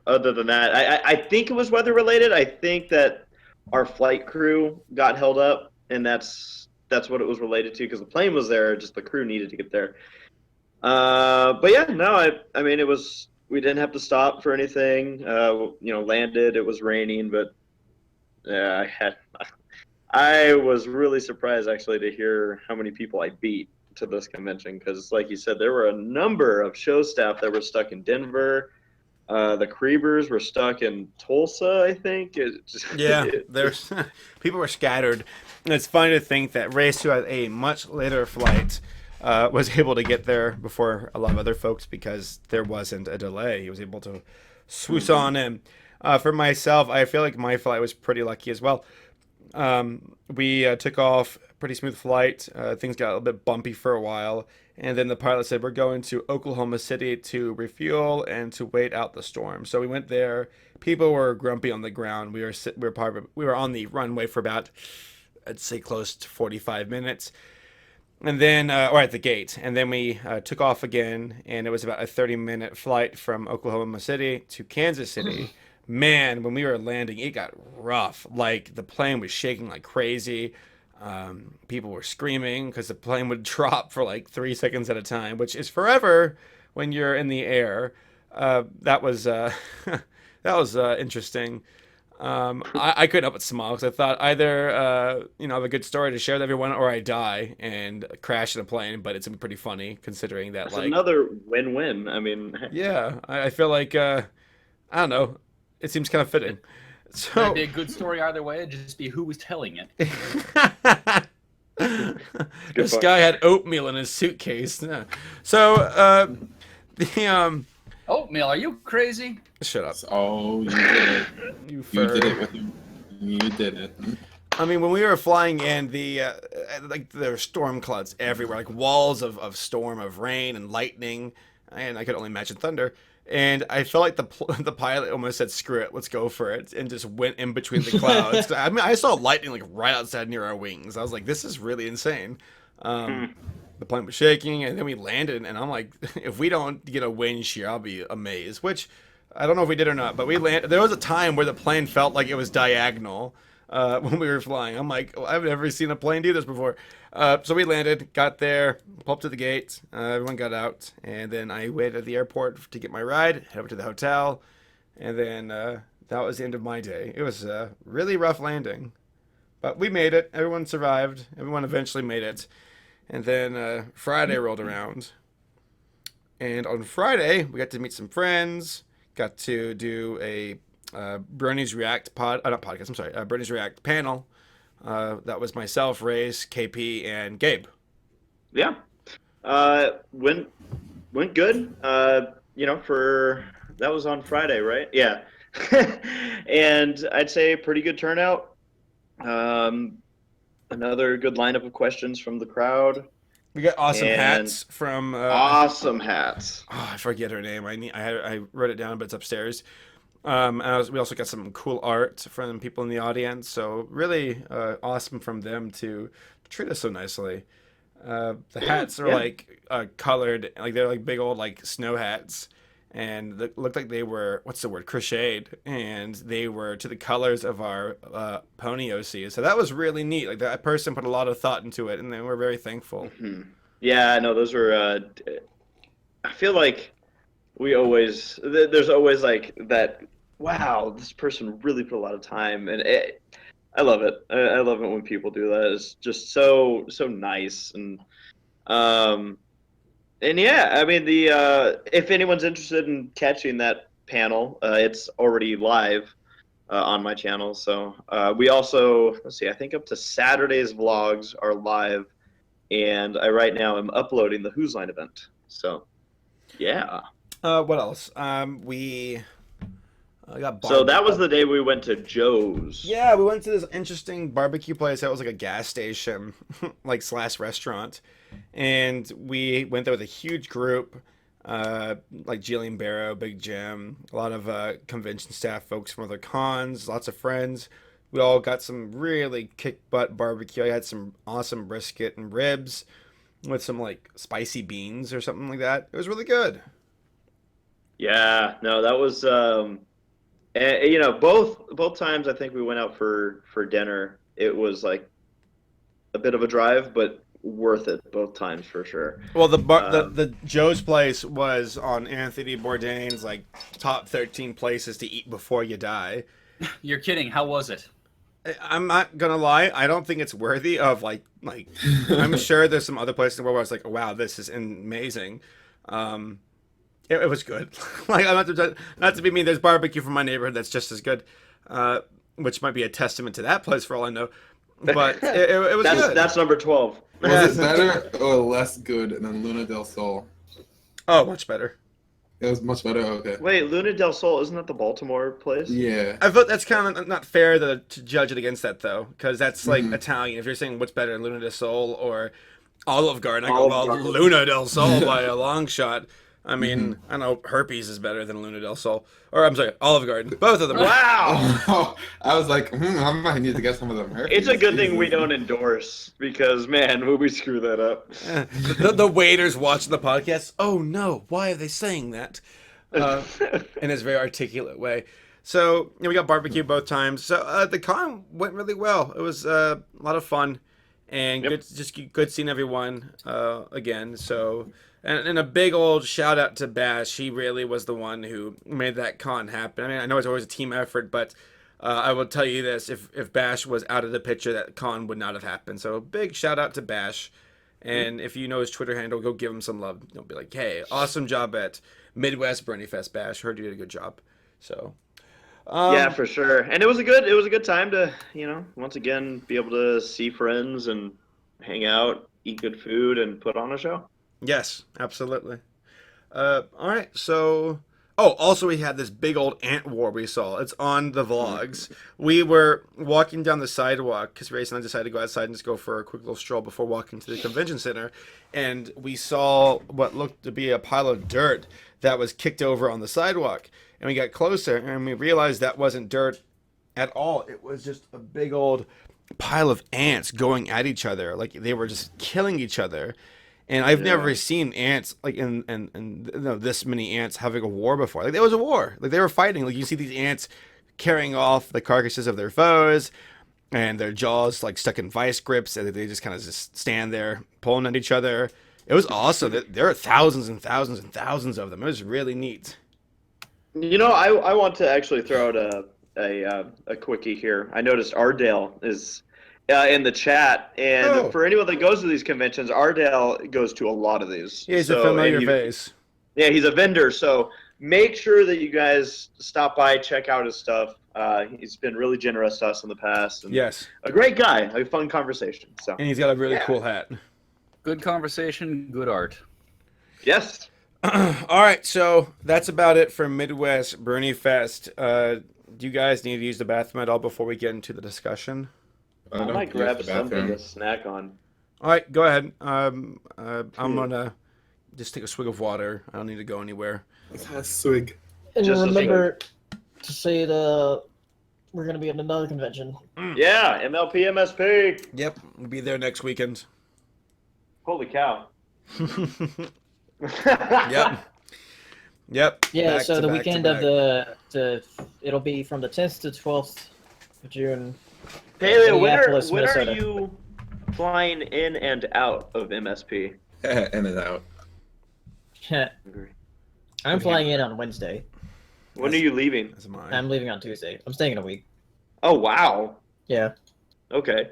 other than that, I think it was weather related. I think that our flight crew got held up, and that's what it was related to because the plane was there, just the crew needed to get there. But yeah, no, I mean, we didn't have to stop for anything. Landed. It was raining, but I was really surprised actually to hear how many people I beat to this convention because, like you said, there were a number of show staff that were stuck in Denver. The Kriebers were stuck in Tulsa, I think.
There's people were scattered. And it's funny to think that Race, who had a much later flight, was able to get there before a lot of other folks because there wasn't a delay. He was able to swoosh on in. For myself, I feel like my flight was pretty lucky as well. We took off, pretty smooth flight. Things got a little bit bumpy for a while. And then the pilot said, we're going to Oklahoma City to refuel and to wait out the storm. So we went there. People were grumpy on the ground. We were on the runway for about, I'd say, close to 45 minutes. And then, or at the gate. And then we took off again. And it was about a 30-minute flight from Oklahoma City to Kansas City. Man, when we were landing, it got rough. Like, the plane was shaking like crazy. People were screaming because the plane would drop for like 3 seconds at a time, which is forever when you're in the air. That was interesting. I couldn't help but smile because I thought either I have a good story to share with everyone, or I die and crash in a plane. But it's pretty funny considering that.
That's another win-win. I mean,
yeah, I feel like I don't know. It seems kind of fitting. So
it'd be a good story either way. It'd just be who was telling it.
This guy had oatmeal in his suitcase. No. So
oatmeal? Are you crazy?
Shut up.
Oh, you did it.
You
did it with him. You did it.
I mean, when we were flying in, there were storm clouds everywhere, like walls of storm, of rain and lightning, and I could only imagine thunder. And I felt like the pilot almost said, "Screw it, let's go for it," and just went in between the clouds. I mean, I saw lightning like right outside near our wings. I was like, "This is really insane." The plane was shaking, and then we landed, and I'm like, "If we don't get a wind shear, I'll be amazed." Which I don't know if we did or not, but we landed. There was a time where the plane felt like it was diagonal when we were flying. I'm like, I've never seen a plane do this before. So we landed, got there, pulled up to the gate, everyone got out, and then I waited at the airport to get my ride, head over to the hotel, and then that was the end of my day. It was a really rough landing, but we made it. Everyone survived. Everyone eventually made it. And then Friday rolled around, and on Friday, we got to meet some friends, got to do a Brony's React Brony's React panel. That was myself, Race, KP, and Gabe.
Yeah. Went good. That was on Friday, right? Yeah. And I'd say pretty good turnout. Another good lineup of questions from the crowd.
We got awesome
And
hats from.
Awesome hats.
I forget her name. I wrote it down, but it's upstairs. We also got some cool art from people in the audience. So really awesome from them to treat us so nicely. The hats are like colored, like they're like big old like snow hats, and they looked like they were crocheted, and they were to the colors of our pony OC. So that was really neat. Like that person put a lot of thought into it, and they were very thankful.
Mm-hmm. Yeah, no, those were. I feel like there's always like that. Wow, this person really put a lot of time, and I love it. I love it when people do that. It's just so nice, and yeah, I mean if anyone's interested in catching that panel, it's already live on my channel. So we also I think up to Saturday's vlogs are live, and I right now am uploading the Who's Line event. So yeah.
What else? We got
So that was the day we went to Joe's.
Yeah, we went to this interesting barbecue place that was like a gas station, like / restaurant, and we went there with a huge group, like Jillian Barrow, Big Jim, a lot of convention staff folks from other cons, lots of friends. We all got some really kick butt barbecue. I had some awesome brisket and ribs with some like spicy beans or something like that. It was really good.
Yeah, no, that was both times I think we went out for dinner. It was like a bit of a drive, but worth it both times for sure.
Well, the Joe's place was on Anthony Bourdain's like top 13 places to eat before you die.
You're kidding. How was it?
I'm not gonna lie. I don't think it's worthy of like. I'm sure there's some other places in the world where I was like, oh, wow, this is amazing. It was good. Like I'm not to be mean. There's barbecue from my neighborhood that's just as good, which might be a testament to that place for all I know. But it was good.
That's number 12.
Was it better or less good than Luna del Sol?
Oh, much better.
It was much better. Okay.
Wait, Luna del Sol, isn't that the Baltimore place?
Yeah.
I thought that's kind of not fair to judge it against that though, because that's like Italian. If you're saying what's better, Luna del Sol or Olive Garden, I go well, Luna del Sol by a long shot. I mean, I know herpes is better than Luna del Sol. Or, I'm sorry, Olive Garden. Both of them.
Wow!
I was like, I might need to get some of them herpes.
It's a good thing we don't endorse, because, man, would we screw that up.
The waiters watching the podcast, oh no, why are they saying that? In his very articulate way. So, we got barbecue both times. So, the con went really well. It was a lot of fun. And good seeing everyone again. So... And a big old shout out to Bash. He really was the one who made that con happen. I mean, I know it's always a team effort, but I will tell you this: if Bash was out of the picture, that con would not have happened. So big shout out to Bash. And if you know his Twitter handle, go give him some love. Don't be like, hey, awesome job at Midwest Brony Fest, Bash. Heard you did a good job. So
yeah, for sure. And it was a good time to, once again be able to see friends and hang out, eat good food, and put on a show.
Yes, absolutely. All right, so... Oh, also we had this big old ant war we saw. It's on the vlogs. We were walking down the sidewalk, because Race and I decided to go outside and just go for a quick little stroll before walking to the convention center, and we saw what looked to be a pile of dirt that was kicked over on the sidewalk. And we got closer, and we realized that wasn't dirt at all. It was just a big old pile of ants going at each other. Like, they were just killing each other. And I've never seen ants like in this many ants having a war before. Like there was a war. Like they were fighting. Like you see these ants carrying off the carcasses of their foes, and their jaws like stuck in vice grips, and they just kind of just stand there pulling at each other. It was awesome. There are thousands and thousands and thousands of them. It was really neat.
I want to actually throw out a quickie here. I noticed Ardale is in the chat, and for anyone that goes to these conventions, Ardale goes to a lot of these.
Yeah, he's a familiar face.
Yeah, he's a vendor, so make sure that you guys stop by, check out his stuff. He's been really generous to us in the past. And
yes.
A great guy, a fun conversation. So.
And he's got a really cool hat.
Good conversation, good art.
Yes.
All right, so that's about it for Midwest Brony Fest. Do you guys need to use the bathroom at all before we get into the discussion?
I might grab something to snack on.
All right, go ahead. I'm gonna just take a swig of water. I don't need to go anywhere.
A swig.
And
Just a
remember to say we're gonna be at another convention.
Yeah, MLP MSP.
Yep, we'll be there next weekend.
Holy cow.
Yep. Yep.
Yeah,
back
so
to
the
back to
weekend
back.
of it'll be from the 10th to 12th of June.
Paleo, when
Minneapolis,
are
Minnesota.
you flying in and out of MSP?
In and out.
I'm flying in on Wednesday.
When are you leaving?
That's mine.
I'm leaving on Tuesday. I'm staying in a week.
Oh, wow.
Yeah.
Okay.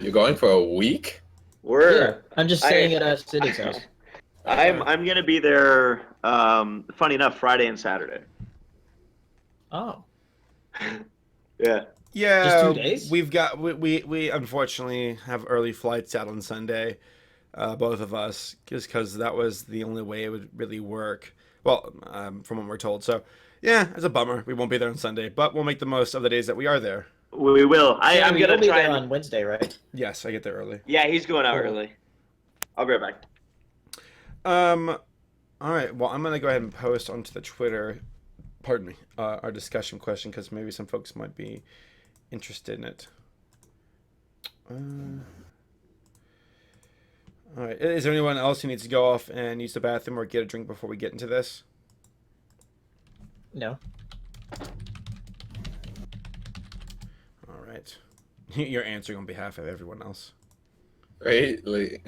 You're going for a week?
Yeah. I'm just staying at Cindy's house.
I'm gonna be there. Funny enough, Friday and Saturday.
Oh.
Yeah.
Yeah,
Just 2 days?
We've got we unfortunately have early flights out on Sunday, both of us, just because that was the only way it would really work. Well, from what we're told. So, yeah, it's a bummer. We won't be there on Sunday, but we'll make the most of the days that we are there.
We will. I'm
Sammy,
gonna
you'll be
try
there
and...
on Wednesday, right?
Yes, I get there early.
Yeah, he's going out
Cool.
early. I'll be right back.
All right. Well, I'm gonna go ahead and post onto the Twitter. Pardon me. Our discussion question, because maybe some folks might be interested in it. All right. Is there anyone else who needs to go off and use the bathroom or get a drink before we get into this?
No.
All right. You're answering on behalf of everyone else.
Right? Like...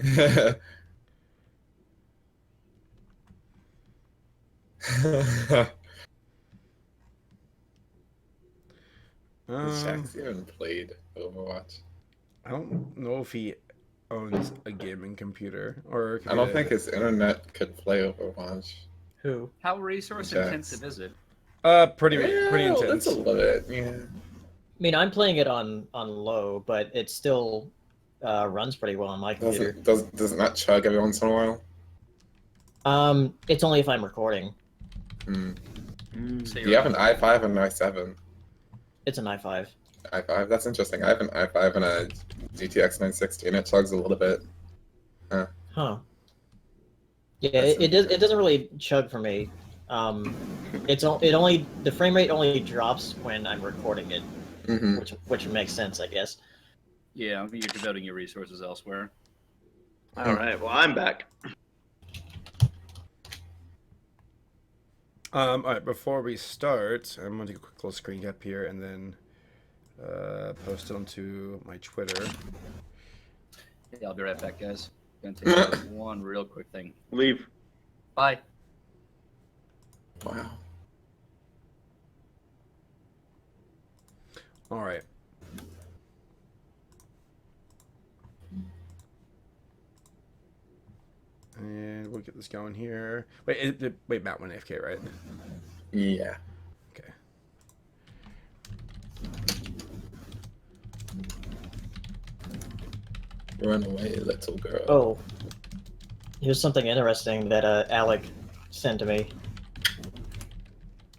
Shaq's even played Overwatch.
I don't know if he owns a gaming computer or.
I don't think his internet could play Overwatch.
Who?
How resource
Jax.
intensive is it?
Pretty
Yeah,
intense.
That's a little bit, yeah.
I mean, I'm playing it on low, but it still runs pretty well on my computer.
Does it not chug every once in a while?
It's only if I'm recording.
Hmm.
So
Do you have an i5 and an i7?
It's an i5.
i5, that's interesting. I have an i5 and a GTX 960, and it chugs a little bit.
Huh. Yeah,
That's
it doesn't really chug for me. The frame rate only drops when I'm recording it,
Mm-hmm.
which makes sense, I guess.
Yeah, you're devoting your resources elsewhere.
All right. Well, I'm back.
All right, before we start, I'm going to take a quick little screen cap here and then post it onto my Twitter.
Yeah, I'll be right back, guys. Gonna take one real quick thing.
Leave.
Bye.
Wow.
All right. And we'll get this going here. Wait, Matt went AFK, right?
Yeah.
Okay.
Run away, little girl.
Oh, here's something interesting that Alec sent to me.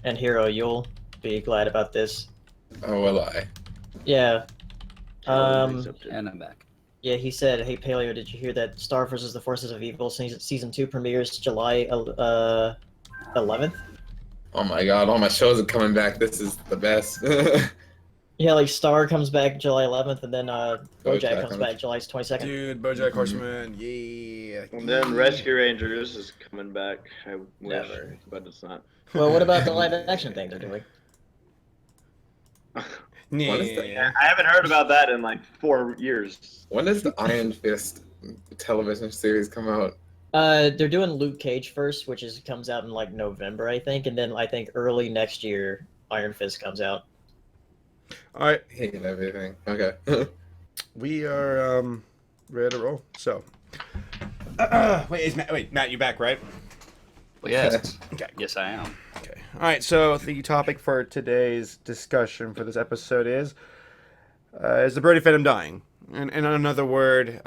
And Hero, you'll be glad about this.
Oh, will I?
Yeah.
And I'm back.
Yeah, he said, "Hey Paleo, did you hear that Star vs. the Forces of Evil season 2 premieres July 11th?"
Oh my god, all my shows are coming back. This is the best.
Yeah, like Star comes back July 11th, and then BoJack comes back July 22nd.
Dude, BoJack Horseman, yeah.
And then Rescue Rangers is coming back. I wish,
Never.
but it's not.
Well, what about the live action thing they're doing?
What is that?
Yeah.
I haven't heard about that in like 4 years.
When does the Iron Fist television series come out?
They're doing Luke Cage first, which comes out in like November, I think, and then I think early next year Iron Fist comes out.
All right,
I hate everything. Okay.
we are ready to roll. So, wait, Matt, you back, right?
Well, yes.
Okay.
Yes, I am.
Okay. All right. So the topic for today's discussion for this episode is the Brony fandom dying? And in another word,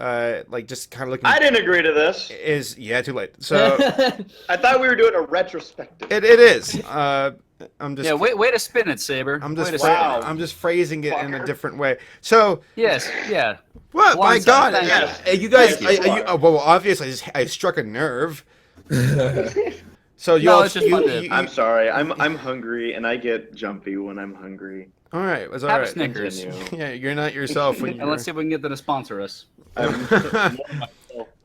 like just kind of looking.
I didn't agree to this.
Is too late. So
I thought we were doing a retrospective.
it is. I'm just
Yeah, way to spin it, Saber.
I'm just
Way to
phra-
Wow.
I'm just phrasing it in a
Fucker.
different way. So
Yes, yeah.
what? My
Blindside,
God,
thank
you.
you guys.
Thank you.
Well, obviously, I struck a nerve. So you
No,
all,
it's just fun to-
I'm sorry. I'm hungry, and I get jumpy when I'm hungry.
all right. It's all
Have a
right.
Snickers.
Continue.
Yeah, you're not yourself when
And
you're.
let's see if we can get them to sponsor us.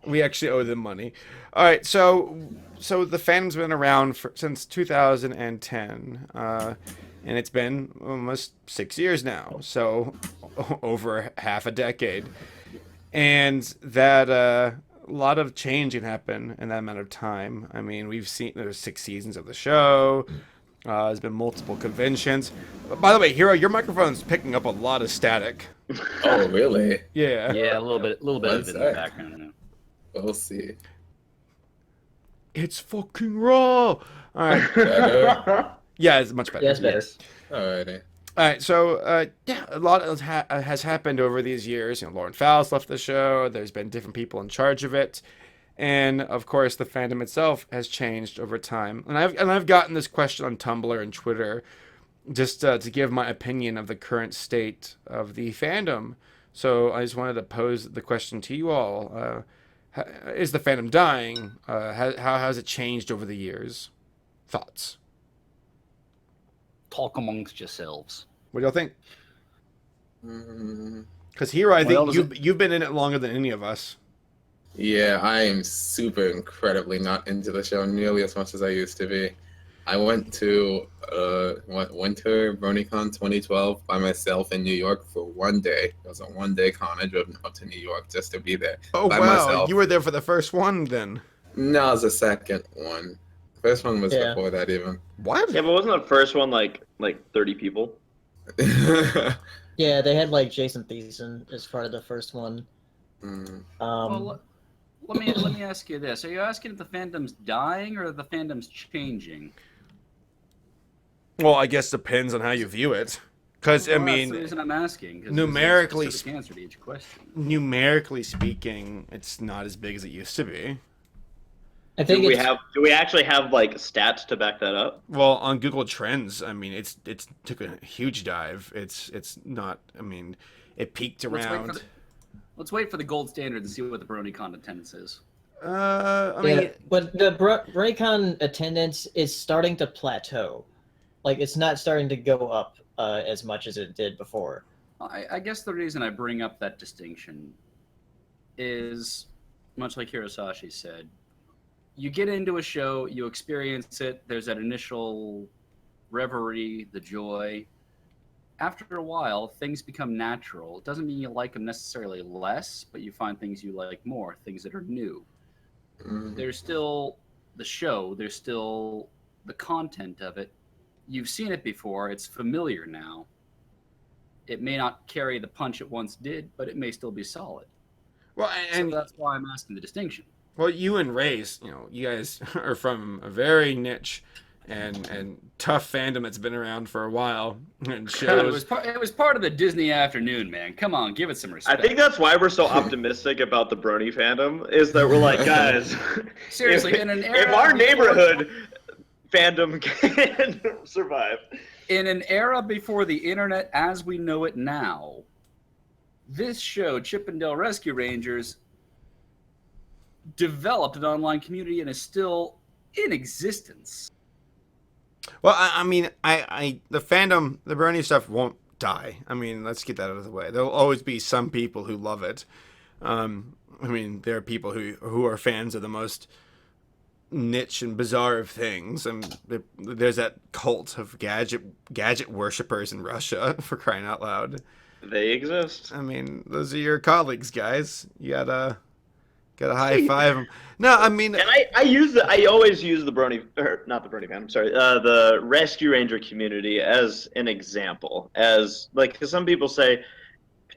We actually owe them money. All right, so the fandom's been around since 2010, and it's been almost 6 years now, so over half a decade, and that a lot of change can happen in that amount of time. I mean, we've seen there's 6 seasons of the show. There's been multiple conventions. By the way, Hero, your microphone's picking up a lot of static.
Oh, really?
Yeah.
Yeah, a little bit
One
of it in the
sec.
background. Now.
We'll see.
It's fucking raw. All right.
Better?
Yeah, it's much better.
Yeah, it's better.
Yes.
Alrighty.
All right, so yeah, a lot has happened over these years. You know, Lauren Fowles left the show. There's been different people in charge of it, and of course, the fandom itself has changed over time. And I've gotten this question on Tumblr and Twitter, just to give my opinion of the current state of the fandom. So I just wanted to pose the question to you all: is the fandom dying? How has it changed over the years? Thoughts?
Talk amongst yourselves.
What do y'all think?
Mm,
Because Hero, I
Well,
think you've been in it longer than any of us.
yeah, I am super incredibly not into the show nearly as much as I used to be. I went to Winter BronyCon 2012 by myself in New York for one day. It was a one-day con. I drove up to New York just to be there.
Oh
by
wow,
myself.
you were there for the first one then.
No, it was the second one. First one was
Yeah.
before that even.
What?
Yeah, but wasn't the first one like 30 people?
Yeah, they had like Jason Thiessen as part of the first one.
Mm.
Well, let me ask you this: are you asking if the fandom's dying or the fandom's changing?
Well, I guess depends on how you view it. Because I
Well, that's
mean,
the reason I'm asking. 'Cause
numerically
there's a specific answer to each question.
numerically speaking, it's not as big as it used to be.
I think
Do we actually have like stats to back that up?
Well, on Google Trends, I mean, it's took a huge dive. It's not. I mean, it peaked around.
Let's wait for the gold standard and see what the BronyCon attendance is.
I mean,
yeah, but the BronyCon attendance is starting to plateau. Like, it's not starting to go up as much as it did before.
I guess the reason I bring up that distinction is, much like Hirosashi said, you get into a show, you experience it, there's that initial reverie, the joy. After a while, things become natural. It doesn't mean you like them necessarily less, but you find things you like more, things that are new.
Mm.
There's still the show, there's still the content of it. You've seen it before, it's familiar now. It may not carry the punch it once did, but it may still be solid.
well, and
So that's why I'm asking the distinction.
well, you and Ray's, you know, you guys are from a very niche and tough fandom that's been around for a while and
It
shows.
was part of the Disney afternoon, man. Come on, give it some
I
respect.
think that's why we're so optimistic about the Brony fandom, is that we're like, guys,
Seriously,
if,
in an era
if our
before-
neighborhood fandom can survive.
In an era before the internet as we know it now, this show, Chippendale Rescue Rangers, developed an online community and is still in existence.
Well, I mean, the fandom, the Brony stuff won't die. I mean, let's get that out of the way. There'll always be some people who love it. I mean, there are people who are fans of the most niche and bizarre of things, and there's that cult of gadget worshippers in Russia, for crying out loud.
They exist.
I mean, those are your colleagues, guys. You gotta high five them. No, I mean,
And I always use the Brony, or not the Brony fandom, sorry, the Rescue Ranger community as an example. As like, 'cause some people say,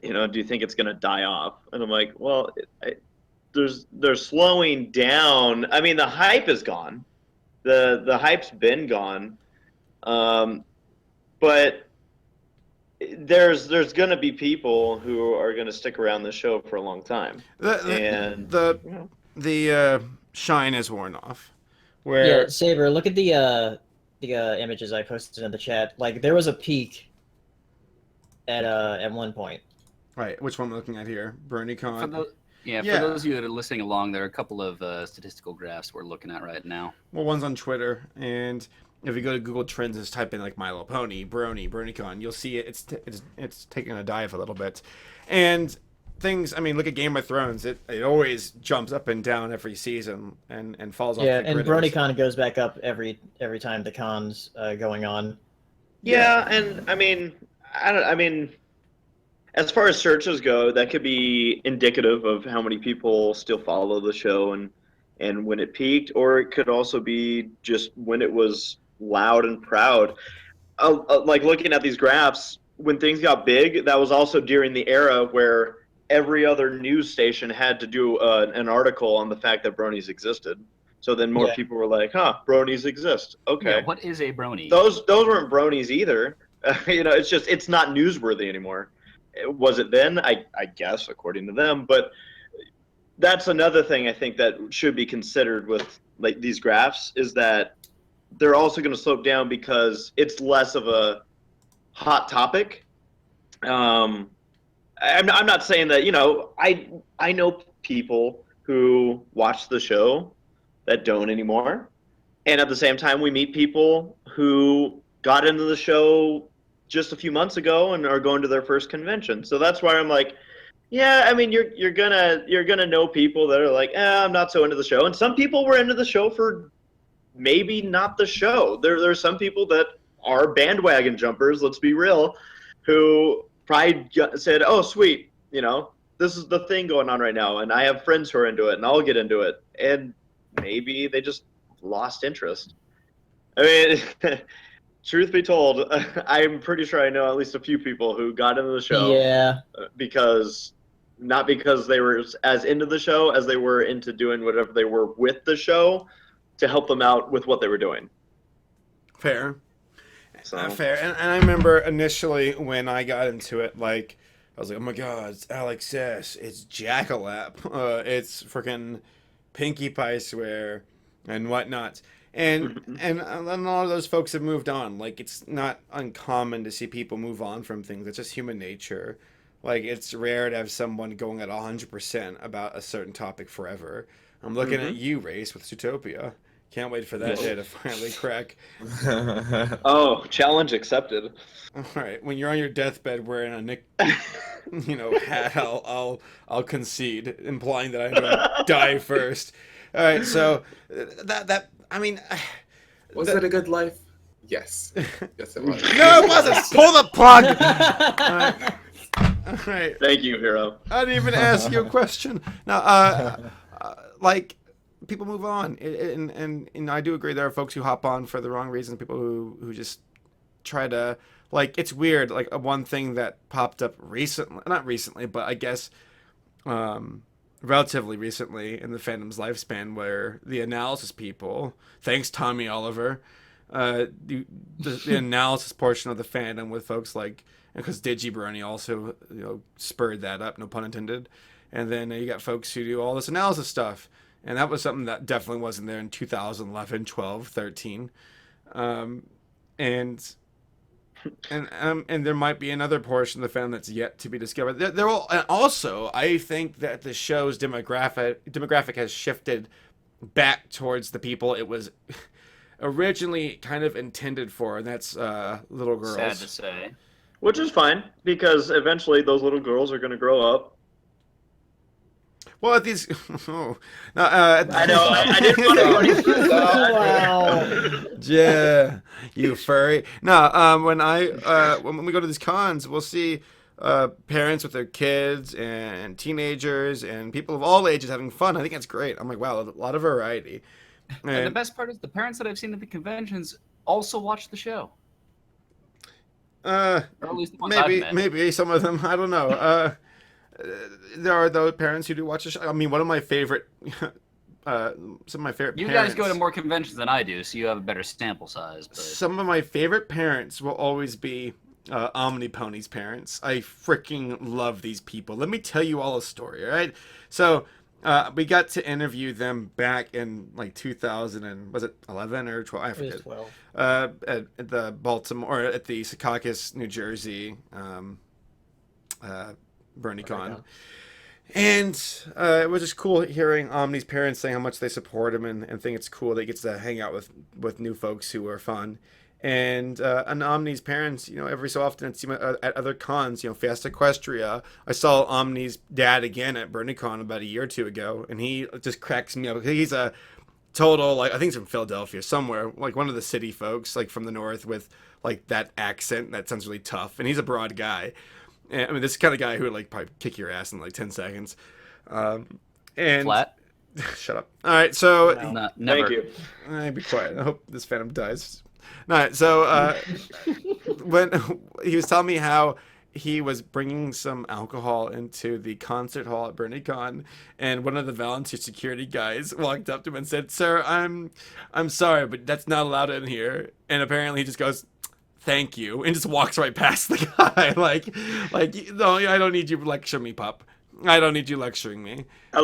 you know, do you think it's gonna die off? And I'm like, well, they're slowing down. I mean, the hype is gone. The hype's been gone, but there's gonna be people who are gonna stick around the show for a long time.
the shine has worn off. Where
Yeah, Saber, look at the the images I posted in the chat. Like there was a peak at one point.
Right, which one am I looking at here? BronyCon.
For those of you that are listening along, there are a couple of statistical graphs we're looking at right now.
Well, one's on Twitter, and if you go to Google Trends and just type in like My Little Pony, BronyCon, you'll see it. It's taking a dive a little bit, and things. I mean, look at Game of Thrones. It always jumps up and down every season and falls off.
Yeah,
the
and
grid.
BronyCon goes back up every time the con's going on.
Yeah, and I mean, as far as searches go, that could be indicative of how many people still follow the show and when it peaked, or it could also be just when it was loud and proud. Like looking at these graphs, when things got big, that was also during the era where every other news station had to do an article on the fact that bronies existed. So then more people were like, huh, bronies exist. Okay.
Yeah, what is a brony?
Those weren't bronies either. It's not newsworthy anymore. Was it then? I guess, according to them. But that's another thing I think that should be considered with like these graphs is that they're also going to slope down because it's less of a hot topic. I'm not saying that, I know people who watch the show that don't anymore. And at the same time, we meet people who got into the show just a few months ago and are going to their first convention. So that's why I'm like, yeah, I mean, you're gonna know people that are like, I'm not so into the show. And some people were into the show for maybe not the show. There's some people that are bandwagon jumpers, let's be real, who probably said, oh, sweet, this is the thing going on right now. And I have friends who are into it and I'll get into it. And maybe they just lost interest. I mean, truth be told, I'm pretty sure I know at least a few people who got into the show not because they were as into the show as they were into doing whatever they were with the show to help them out with what they were doing.
Fair.
So.
Fair. And I remember initially when I got into it, like, I was like, oh my god, it's Alex S., it's Jackalap, it's freaking Pinkie Pie Swear, and whatnot. And a lot of those folks have moved on. Like, it's not uncommon to see people move on from things. It's just human nature. Like, it's rare to have someone going at 100% about a certain topic forever. I'm looking at you, Race, with Zootopia. Can't wait for that day to finally crack.
Oh, challenge accepted.
All right, when you're on your deathbed wearing a Nick, hat, I'll concede, implying that I'm gonna die first. All right, so that I mean,
was it a good life? Yes, yes it was.
No, it wasn't. Pull the plug. All right.
Thank you, Hero.
I didn't even ask you a question. Now, like, people move on, and I do agree there are folks who hop on for the wrong reason. People who just try to, like, it's weird. Like, one thing that popped up not recently, but I guess relatively recently in the fandom's lifespan, where the analysis people, thanks Tommy Oliver, the analysis portion of the fandom with folks like, because DigiBrony also spurred that up, no pun intended, and then you got folks who do all this analysis stuff. And that was something that definitely wasn't there in 2011, 12, 13. And there might be another portion of the fandom that's yet to be discovered. There will, and also, I think that the show's demographic has shifted back towards the people it was originally kind of intended for, and that's little girls.
Sad to say.
Which is fine, because eventually those little girls are going to grow up.
Well, at these, I
know. I didn't want to.
Wow.
Yeah, you furry. No, when we go to these cons, we'll see parents with their kids and teenagers and people of all ages having fun. I think that's great. I'm like, wow, a lot of variety.
And the best part is the parents that I've seen at the conventions also watch the show. Or at least the ones I've met.
Maybe some of them. I don't know. There are those parents who do watch the show. I mean, one of my favorite, some of my favorite.
You
parents,
guys go to more conventions than I do, so you have a better sample size. But...
Some of my favorite parents will always be Omnipony's parents. I freaking love these people. Let me tell you all a story. All right, so We got to interview them back in like 2000 and was it 11 or 12? I
It was
forget.
12.
At the Baltimore, at the Secaucus, New Jersey, BronyCon. And it was just cool hearing Omni's parents saying how much they support him and think it's cool that he gets to hang out with new folks who are fun. And Omni's parents, every so often at other cons, Fast Equestria. I saw Omni's dad again at BronyCon about a year or two ago, and he just cracks me up. He's a total, like, I think he's from Philadelphia, somewhere, like one of the city folks, like from the north with like that accent that sounds really tough. And he's a broad guy. And, I mean, this kind of guy who would like probably kick your ass in like 10 seconds. And
Flat.
shut up. All right, so
Never.
Thank you.
be quiet. I hope this Phantom dies. All right, so when he was telling me how he was bringing some alcohol into the concert hall at BronyCon, and one of the volunteer security guys walked up to him and said, "Sir, I'm sorry, but that's not allowed in here." And apparently he just goes, "Thank you," and just walks right past the guy. like, no, I don't need you to lecture me, pup. I don't need you lecturing me.
I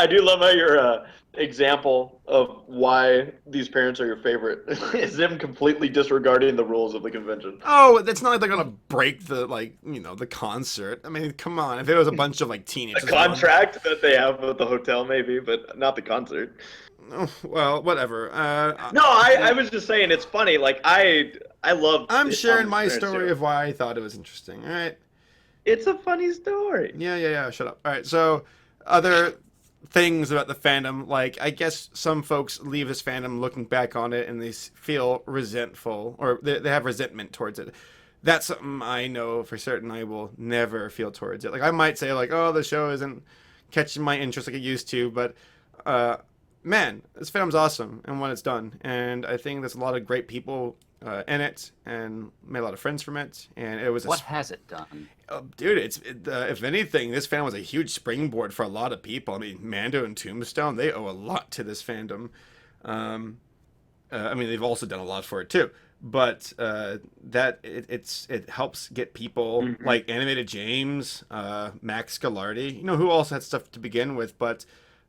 do love how your example of why these parents are your favorite is them completely disregarding the rules of the convention.
Oh, it's not like they're gonna break the concert. I mean, come on. If it was a bunch of like teenagers,
The contract that they have with the hotel, maybe, but not the concert.
Oh, well, whatever.
No, I was just saying it's funny. Like I love.
I'm sharing my story of why I thought it was interesting. All right.
It's a funny story.
Yeah. Shut up. All right. So, other things about the fandom, like I guess some folks leave this fandom looking back on it and they feel resentful or they have resentment towards it. That's something I know for certain I will never feel towards it. Like I might say like, oh, the show isn't catching my interest like it used to, but man, this fandom's awesome and what it's done, and I think there's a lot of great people in it, and made a lot of friends from it. And it was
What has it done?
dude, if anything, this fandom was a huge springboard for a lot of people. I mean, Mando and Tombstone, they owe a lot to this fandom. I mean, they've also done a lot for it too. But it helps get people like Animated James, Max Scalardi, who also had stuff to begin with, but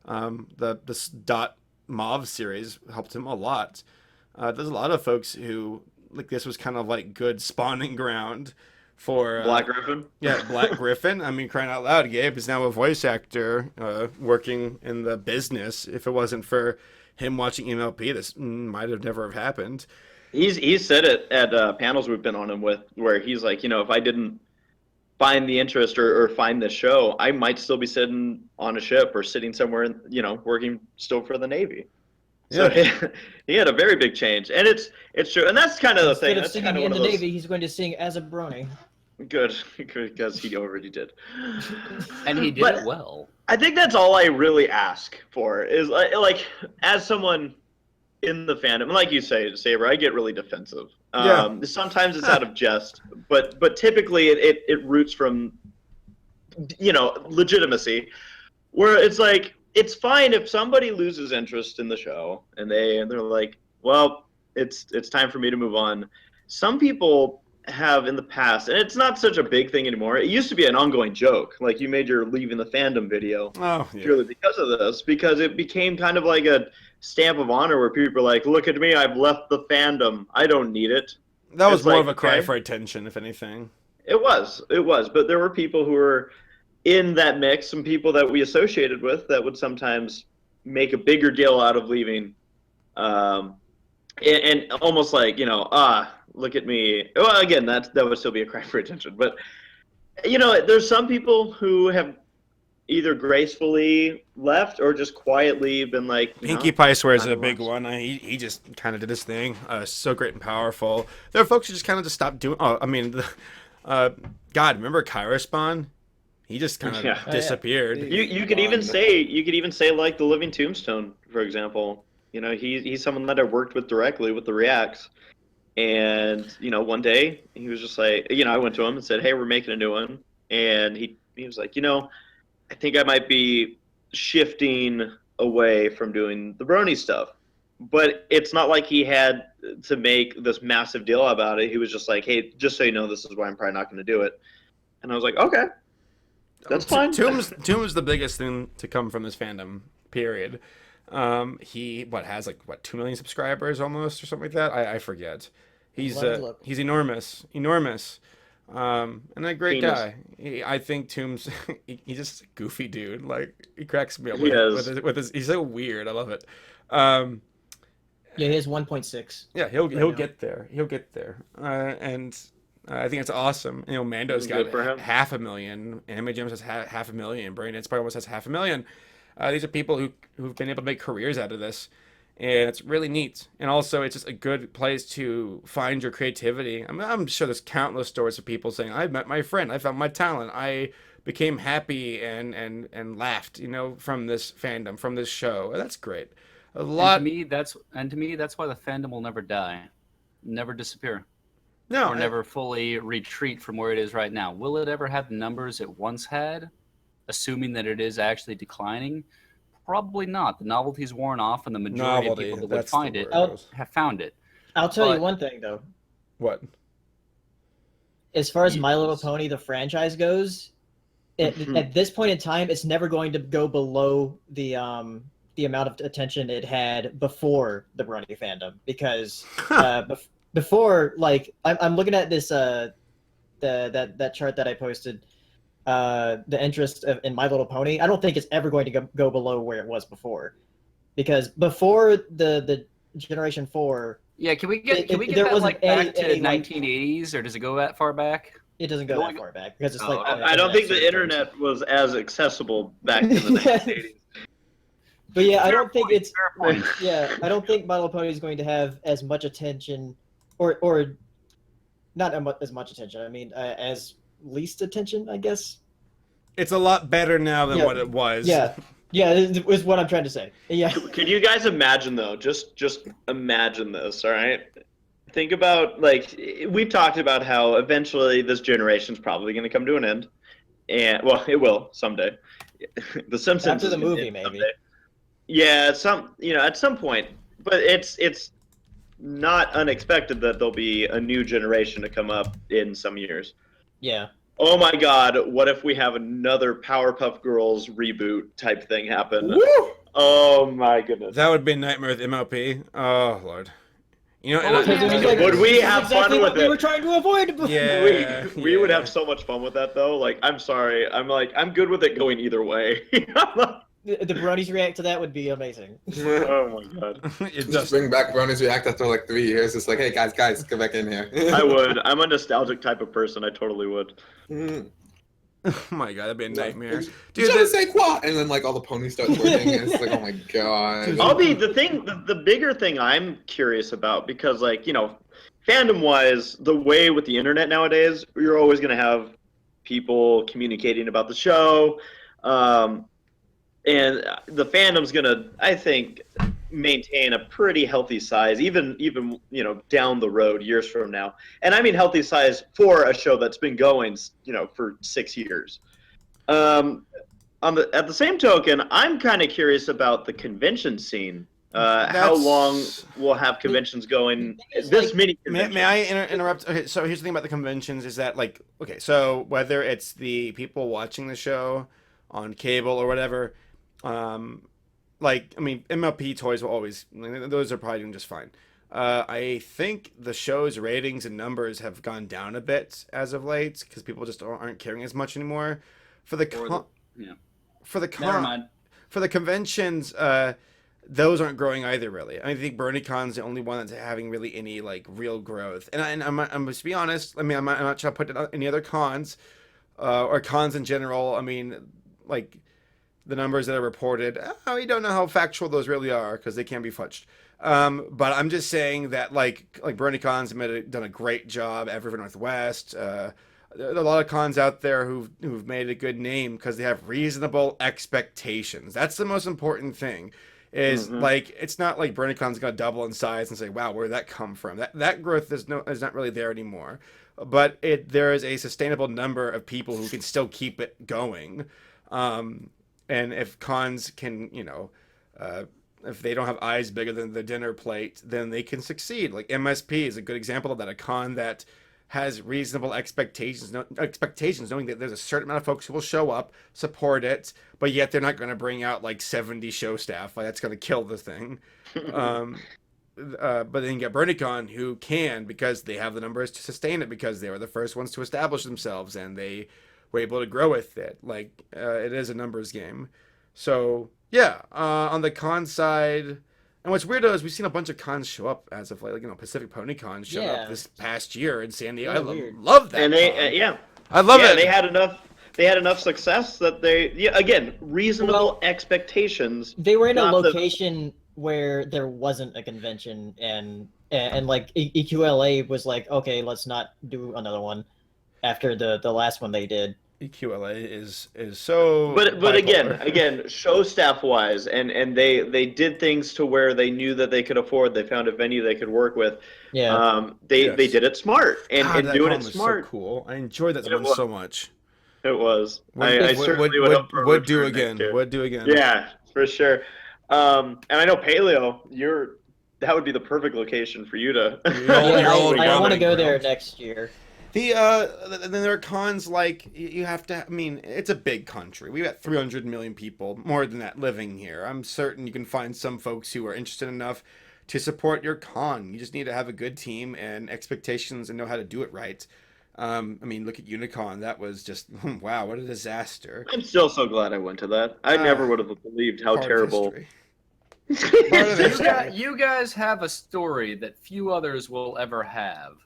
the Dot Mauve series helped him a lot. There's a lot of folks who like this was kind of like good spawning ground for
Black Griffin.
Yeah, Black Griffin. I mean, crying out loud, Gabe is now a voice actor working in the business. If it wasn't for him watching MLP, this might have never have happened.
He's said it at panels we've been on him with, where he's like, if I didn't find the interest or find this show, I might still be sitting on a ship or sitting somewhere, working still for the Navy. So
Yeah.
he had a very big change, and it's true, and that's kind of the thing.
Instead of
That's
singing
kind of
in
one
the
of those.
Navy, he's going to sing as a brony.
Good, because he already did.
And he did
But
it well.
I think that's all I really ask for is like as someone in the fandom, like you say, Saber, I get really defensive.
Yeah.
Sometimes it's out of jest, but typically it roots from legitimacy, where it's like it's fine if somebody loses interest in the show and they're like, well, it's time for me to move on. Some people have in the past, and it's not such a big thing anymore. It used to be an ongoing joke, like you made your leaving the fandom video purely because of this, because it became kind of like a stamp of honor where people are like, look at me, I've left the fandom, I don't need it.
That was
It's
more
like,
of a cry
okay.
for attention, if anything.
It was, but there were people who were in that mix, some people that we associated with that would sometimes make a bigger deal out of leaving, and almost like, look at me. Well, again, that would still be a cry for attention, but there's some people who have either gracefully left or just quietly been like,
Pinkie Pie swears
time
a
to
big
watch.
one. He just kind of did his thing. So great and powerful. There are folks who just kind of just stopped doing. Oh, I mean, God, remember Kyrospawn? He just kind of
Yeah.
disappeared.
You could even say like the Living Tombstone, for example. He's someone that I worked with directly with the Reacts, and one day he was just like, I went to him and said, hey, we're making a new one, and he was like, I think I might be shifting away from doing the Brony stuff. But it's not like he had to make this massive deal about it. He was just like, hey, just so you know, this is why I'm probably not going to do it. And I was like, okay. That's fine.
Tomb's the biggest thing to come from this fandom. Period. He has 2 million subscribers almost or something like that. I forget. He's enormous, and a great guy. I think Tomb's he's just a goofy dude. Like he cracks me up with his. He's so weird. I love it.
Yeah, he has 1.6.
Yeah, he'll get there. He'll get there. And I think it's awesome. You know, Mando's got 500,000. Anime Gems has 500,000. Braindead's probably almost has 500,000. These are people who've been able to make careers out of this, and it's really neat. And also, it's just a good place to find your creativity. I'm sure there's countless stories of people saying, "I met my friend. I found my talent. I became happy and laughed, you know, from this fandom, from this show." And that's great. A lot.
And to me, that's why the fandom will never die, never disappear.
No,
or never fully retreat from where it is right now. Will it ever have the numbers it once had, assuming that it is actually declining? Probably not. The novelty's worn off, and the majority of people that would find it have found it.
I'll tell you one thing, though.
What?
As far as My Little Pony, the franchise goes, at this point in time, it's never going to go below the amount of attention it had before the Brony fandom, because before, like, I'm looking at this that chart that I posted, the interest in My Little Pony. I don't think it's ever going to go below where it was before, because before the Generation 4.
Yeah, can we get that like back to 1980s, or does it go that far back?
It doesn't go that far back because it's
I don't think the internet was as accessible back in the 1980s.
But yeah, I don't think it's I don't think My Little Pony is going to have as much attention, or not as much attention. I mean, as least attention, I guess.
It's a lot better now than what it was.
Yeah, is what I'm trying to say. Yeah.
Can you guys imagine though? Just imagine this, all right? Think about, like, we've talked about how eventually this generation's probably going to come to an end, and well, it will someday. The Simpsons
after the movie, maybe.
Someday. Yeah, at some point, but it's not unexpected that there'll be a new generation to come up in some years.
Yeah.
Oh my God! What if we have another Powerpuff Girls reboot type thing happen?
Woo!
Oh my goodness!
That would be a nightmare with MLP. Oh Lord. You know,
would we have fun with it?
We were trying to avoid.
Yeah,
we would have so much fun with that though. Like, I'm sorry, I'm good with it going either way.
The Bronies react to that would be amazing.
Oh my God!
Just bring back Bronies react after like 3 years. It's like, hey guys, get back in here.
I would. I'm a nostalgic type of person. I totally would.
Oh my God, that'd be a nightmare.
Dude, just say quoi, and then like all the ponies start twerking, and it's like, oh my God.
The bigger thing I'm curious about, because, like, you know, fandom wise, the way with the internet nowadays, you're always gonna have people communicating about the show, and the fandom's gonna, I think, maintain a pretty healthy size, even you know, down the road, years from now. And I mean healthy size for a show that's been going, you know, for 6 years. At the same token, I'm kind of curious about the convention scene. How long we'll have conventions going? Many conventions.
May I interrupt? Okay, so here's the thing about the conventions is that, like, okay, so whether it's the people watching the show on cable or whatever, like, I mean, MLP toys will always, those are probably doing just fine. I think the show's ratings and numbers have gone down a bit as of late because people just aren't caring as much anymore. For the conventions, those aren't growing either, really. I think BronyCon's the only one that's having really any, like, real growth. And I'm just be honest. I mean, I'm not trying to put it any other cons or cons in general. I mean, like, the numbers that are reported, we don't know how factual those really are because they can be fudged. But I'm just saying that, like BronyCon's done a great job. Everywhere Northwest, there are a lot of cons out there who've made a good name because they have reasonable expectations. That's the most important thing. Is like, it's not like BronyCon's gonna double in size and say, "Wow, where did that come from?" That growth is not really there anymore. But there is a sustainable number of people who can still keep it going. And if cons can, you know, if they don't have eyes bigger than the dinner plate, then they can succeed. Like MSP is a good example of that. A con that has reasonable expectations, knowing that there's a certain amount of folks who will show up, support it, but yet they're not going to bring out like 70 show staff. Like that's going to kill the thing. But then you get BronyCon, who can, because they have the numbers to sustain it, because they were the first ones to establish themselves and they were able to grow with it. Like it is a numbers game. So yeah, on the con side. And what's weird though is we've seen a bunch of cons show up as of like, Pacific Pony Con showed up this past year in San Diego. I love that.
And they,
I love it.
They had enough success that they, again, reasonable expectations.
They were in a location where there wasn't a convention, and like EQLA was like, okay, let's not do another one after the last one they did.
EQLA is so
but again show staff wise and they did things to where they knew that they could afford, they found a venue they could work with. They did it smart, and doing it smart
was so cool. I enjoyed that one so much.
It was. I certainly would
do again.
Yeah, for sure. And I know Paleo, that would be the perfect location for you to
I want to go there next year.
Then there are cons like you have to. I mean, it's a big country. We've got 300 million people, more than that, living here. I'm certain you can find some folks who are interested enough to support your con. You just need to have a good team and expectations and know how to do it right. I mean, look at Unicon. That was just wow, what a disaster.
I'm still so glad I went to that. I never would have believed how terrible.
You guys have a story that few others will ever have.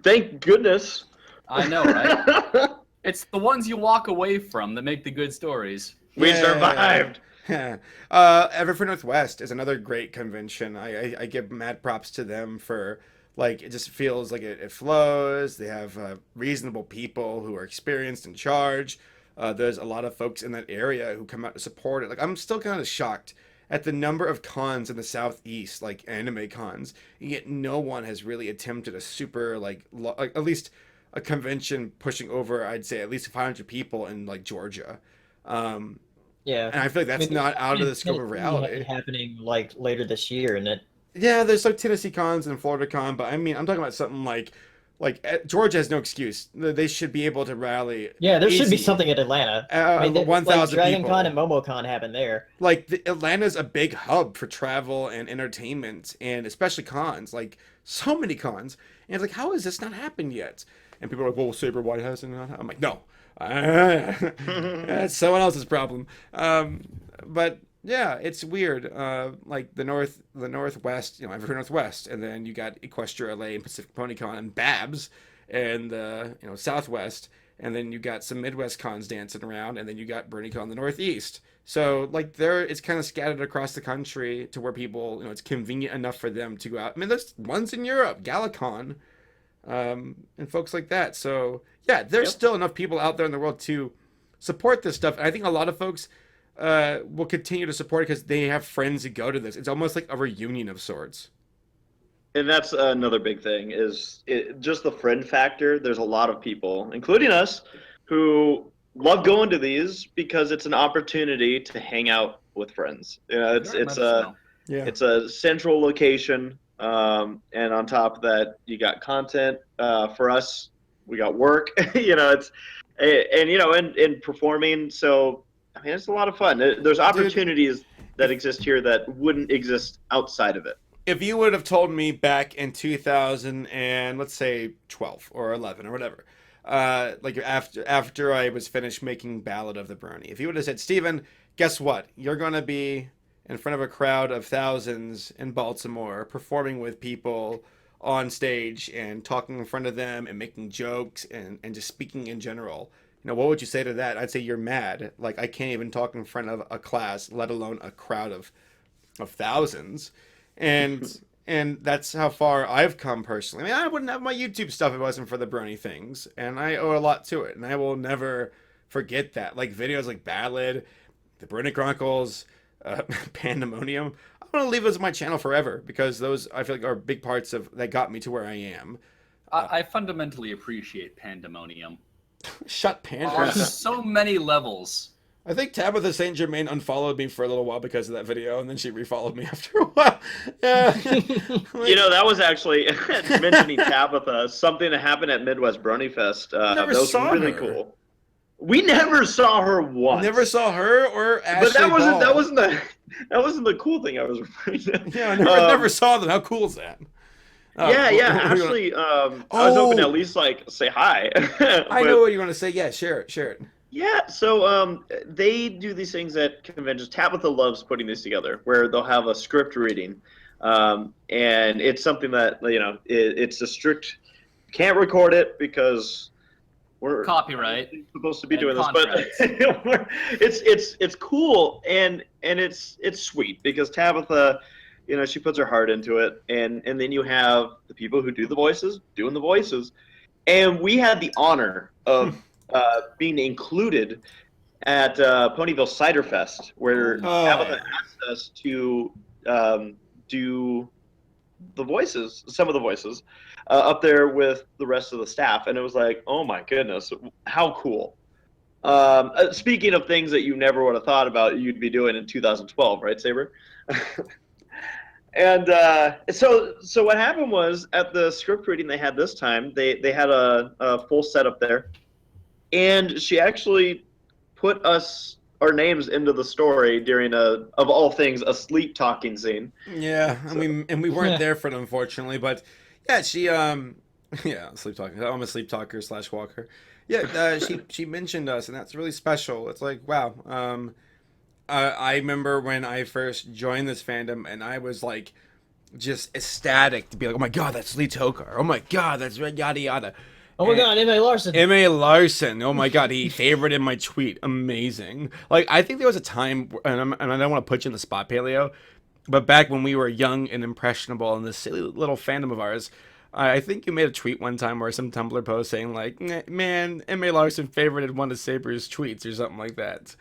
Thank goodness.
I know, right? It's the ones you walk away from that make the good stories.
We survived.
Everford Northwest is another great convention. I give mad props to them for, like, it just feels like it flows. They have reasonable people who are experienced in charge. There's a lot of folks in that area who come out to support it. Like, I'm still kind of shocked at the number of cons in the Southeast, like anime cons, and yet no one has really attempted a super, like at least a convention pushing over, I'd say, at least 500 people in, like, Georgia. And I feel like that's not out of the scope of reality.
Happening, like, later this year, and
there's like Tennessee cons and Florida con, but I mean, I'm talking about something like Georgia has no excuse. They should be able to rally.
Yeah, there should be something at Atlanta.
1,000
Dragon
people.
Con and MomoCon happened there.
Like, Atlanta's a big hub for travel and entertainment, and especially cons. Like, so many cons. And it's like, how has this not happened yet? And people are like, well, Saber White hasn't. I'm like, no. That's someone else's problem. But yeah, it's weird. Like the Northwest, Evergreen Northwest, and then you got Equestria LA and Pacific Pony Con and Babs, and Southwest, and then you got some Midwest cons dancing around, and then you got BronyCon in the Northeast. So like it's kind of scattered across the country to where people, it's convenient enough for them to go out. I mean, there's ones in Europe, Galacon, and folks like that. So yeah, there's still enough people out there in the world to support this stuff. And I think a lot of folks will continue to support it because they have friends who go to this. It's almost like a reunion of sorts.
And that's another big thing is just the friend factor. There's a lot of people, including us, who love going to these because it's an opportunity to hang out with friends. It's a central location, and on top of that, you got content. For us, we got work. And performing. So I mean, it's a lot of fun. There's opportunities that exist here that wouldn't exist outside of it.
If you would have told me back in 2000 and let's say 12 or 11 or whatever, like after I was finished making Ballad of the Brony, if you would have said, Steven, guess what? You're going to be in front of a crowd of thousands in Baltimore performing with people on stage and talking in front of them and making jokes and just speaking in general. What would you say to that? I'd say you're mad. Like, I can't even talk in front of a class, let alone a crowd of thousands. And that's how far I've come personally. I mean, I wouldn't have my YouTube stuff if it wasn't for the Brony things. And I owe a lot to it. And I will never forget that. Like, videos like Ballad, the Brony Chronicles, Pandemonium. I'm going to leave those on my channel forever because those, I feel like, are big parts that got me to where I am.
I fundamentally appreciate Pandemonium.
Shut Panda.
On so many levels.
I think Tabitha St. Germain unfollowed me for a little while because of that video, and then she refollowed me after a while. Yeah.
You know, that was actually mentioning Tabitha. Something that happened at Midwest Brony Fest. That was really cool. We never saw her once.
Never saw her or Ashley
But that
Ball.
wasn't the cool thing I was referring to.
Yeah, I never saw them. How cool is that?
Ashley. I was hoping to at least like say hi.
I know what you want to say. Yeah, share it.
Yeah, so they do these things at conventions. Tabitha loves putting these together, where they'll have a script reading, and it's something that it's a strict. Can't record it because we're
copyright
supposed to be doing this, but it's cool and it's sweet because Tabitha, she puts her heart into it, and then you have the people who do the voices doing the voices, and we had the honor of. Being included at Ponyville Cider Fest, where Tabitha asked us to do the voices, some of the voices, up there with the rest of the staff, and it was like, oh my goodness, how cool! Speaking of things that you never would have thought about you'd be doing in 2012, right, Saber? And so what happened was at the script reading they had this time, they had a full setup there. And she actually put our names into the story during of all things, a sleep talking scene.
Yeah, and we weren't there for it, unfortunately. But yeah, she sleep talking. I'm a sleep talker / walker. Yeah, she mentioned us, and that's really special. It's like, wow. I remember when I first joined this fandom, and I was like, just ecstatic to be like, oh my god, that's Lee Tokar. Oh my god, that's yada yada.
Oh my god, M.A. Larson.
M.A. Larson. Oh my god, he favorited my tweet. Amazing. Like, I think there was a time, and I don't want to put you in the spot, Paleo, but back when we were young and impressionable in this silly little fandom of ours, I think you made a tweet one time or some Tumblr post saying, like, man, M.A. Larson favorited one of Saber's tweets or something like that.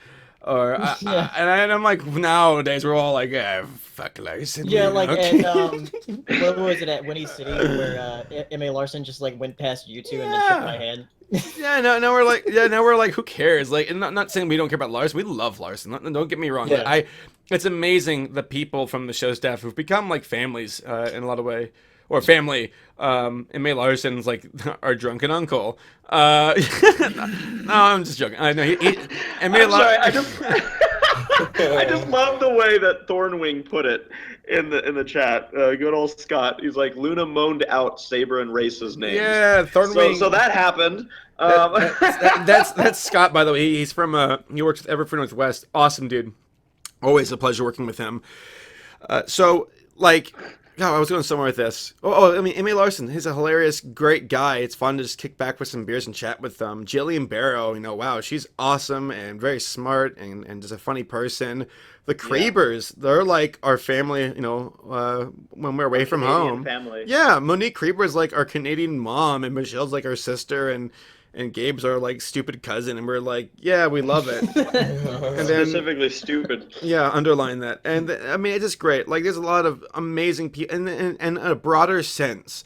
Or and I'm like, nowadays we're all like, fuck Larson.
Yeah, like okay. What was it at Winnie City where M.A. Larson just like went past you two and then shook my hand.
Now we're like, who cares? Like, and not saying we don't care about Larson. We love Larson. Don't get me wrong. Yeah. It's amazing the people from the show staff who've become like families in a lot of way. Or family, M.A. Larson's like our drunken uncle. No, I'm just joking. I know M.A. Larson.
I just love the way that Thornwing put it in the chat. Good old Scott. He's like, Luna moaned out Saber and Race's names.
Yeah, Thornwing.
So that happened.
That's Scott, by the way. He's from he works with Everfree Northwest. Awesome dude. Always a pleasure working with him. So like. God, I was going somewhere with this. I mean, M.A. Larson, he's a hilarious, great guy. It's fun to just kick back with some beers and chat with them. Jillian Barrow, wow, she's awesome and very smart and just a funny person. The Kriebers, they're like our family, when we're away from home.
Family.
Yeah, Monique Krieber is like our Canadian mom, and Michelle's like our sister, and Gabe's our like stupid cousin, and we're like, yeah, we love it. And then,
specifically stupid.
Yeah, underline that. And I mean, it's just great. Like, there's a lot of amazing people, and in a broader sense,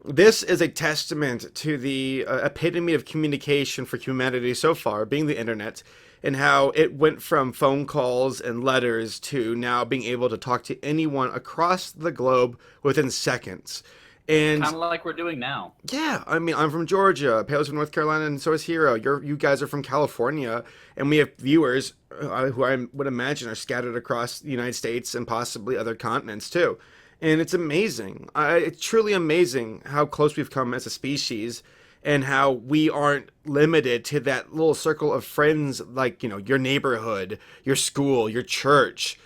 this is a testament to the epitome of communication for humanity so far, being the internet, and how it went from phone calls and letters to now being able to talk to anyone across the globe within seconds. And
kind of like we're doing now.
Yeah, I mean, I'm from Georgia, Pale's from North Carolina, and so is Hero. You guys are from California, and we have viewers who I would imagine are scattered across the United States and possibly other continents too. And it's amazing. It's truly amazing how close we've come as a species, and how we aren't limited to that little circle of friends, like your neighborhood, your school, your church,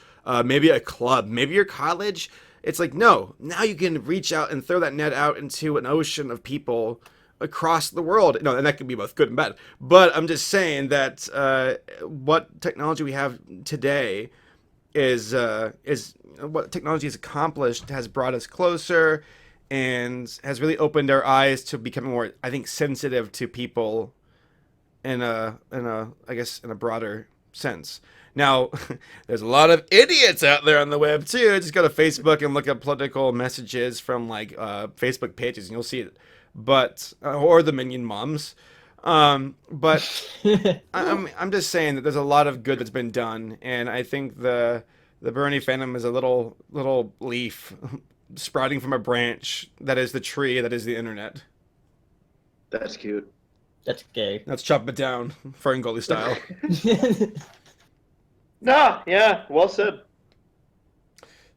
maybe a club, maybe your college. It's like, no, now you can reach out and throw that net out into an ocean of people across the world. No, and that can be both good and bad. But I'm just saying that what technology we have today is what technology has accomplished, has brought us closer, and has really opened our eyes to becoming more, I think, sensitive to people in a broader sense. Now, there's a lot of idiots out there on the web, too. Just go to Facebook and look up political messages from, Facebook pages, and you'll see it. But, or the minion moms. But I'm just saying that there's a lot of good that's been done, and I think the Brony fandom is a little leaf sprouting from a branch that is the tree that is the internet.
That's cute.
That's gay.
Let's chop it down, Ferngully style.
Nah, yeah, well said.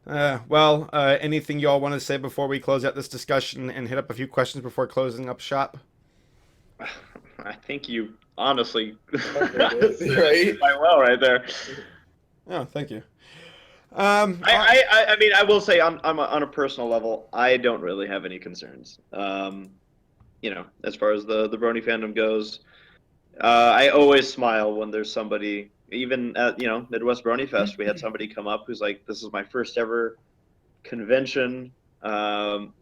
Well, anything you all want to say before we close out this discussion and hit up a few questions before closing up shop?
I think you honestly
Right?
quite well right there.
Oh, thank you.
I mean, I will say on a personal level, I don't really have any concerns. You know, as far as the Brony fandom goes, I always smile when there's somebody. Even at Midwest Brony Fest, we had somebody come up who's like, "This is my first ever convention." And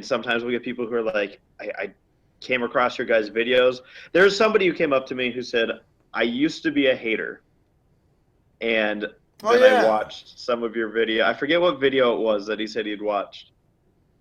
sometimes we get people who are like, I came across your guys' videos." There's somebody who came up to me who said, "I used to be a hater, and then I watched some of your video. I forget what video it was that he said he'd watched,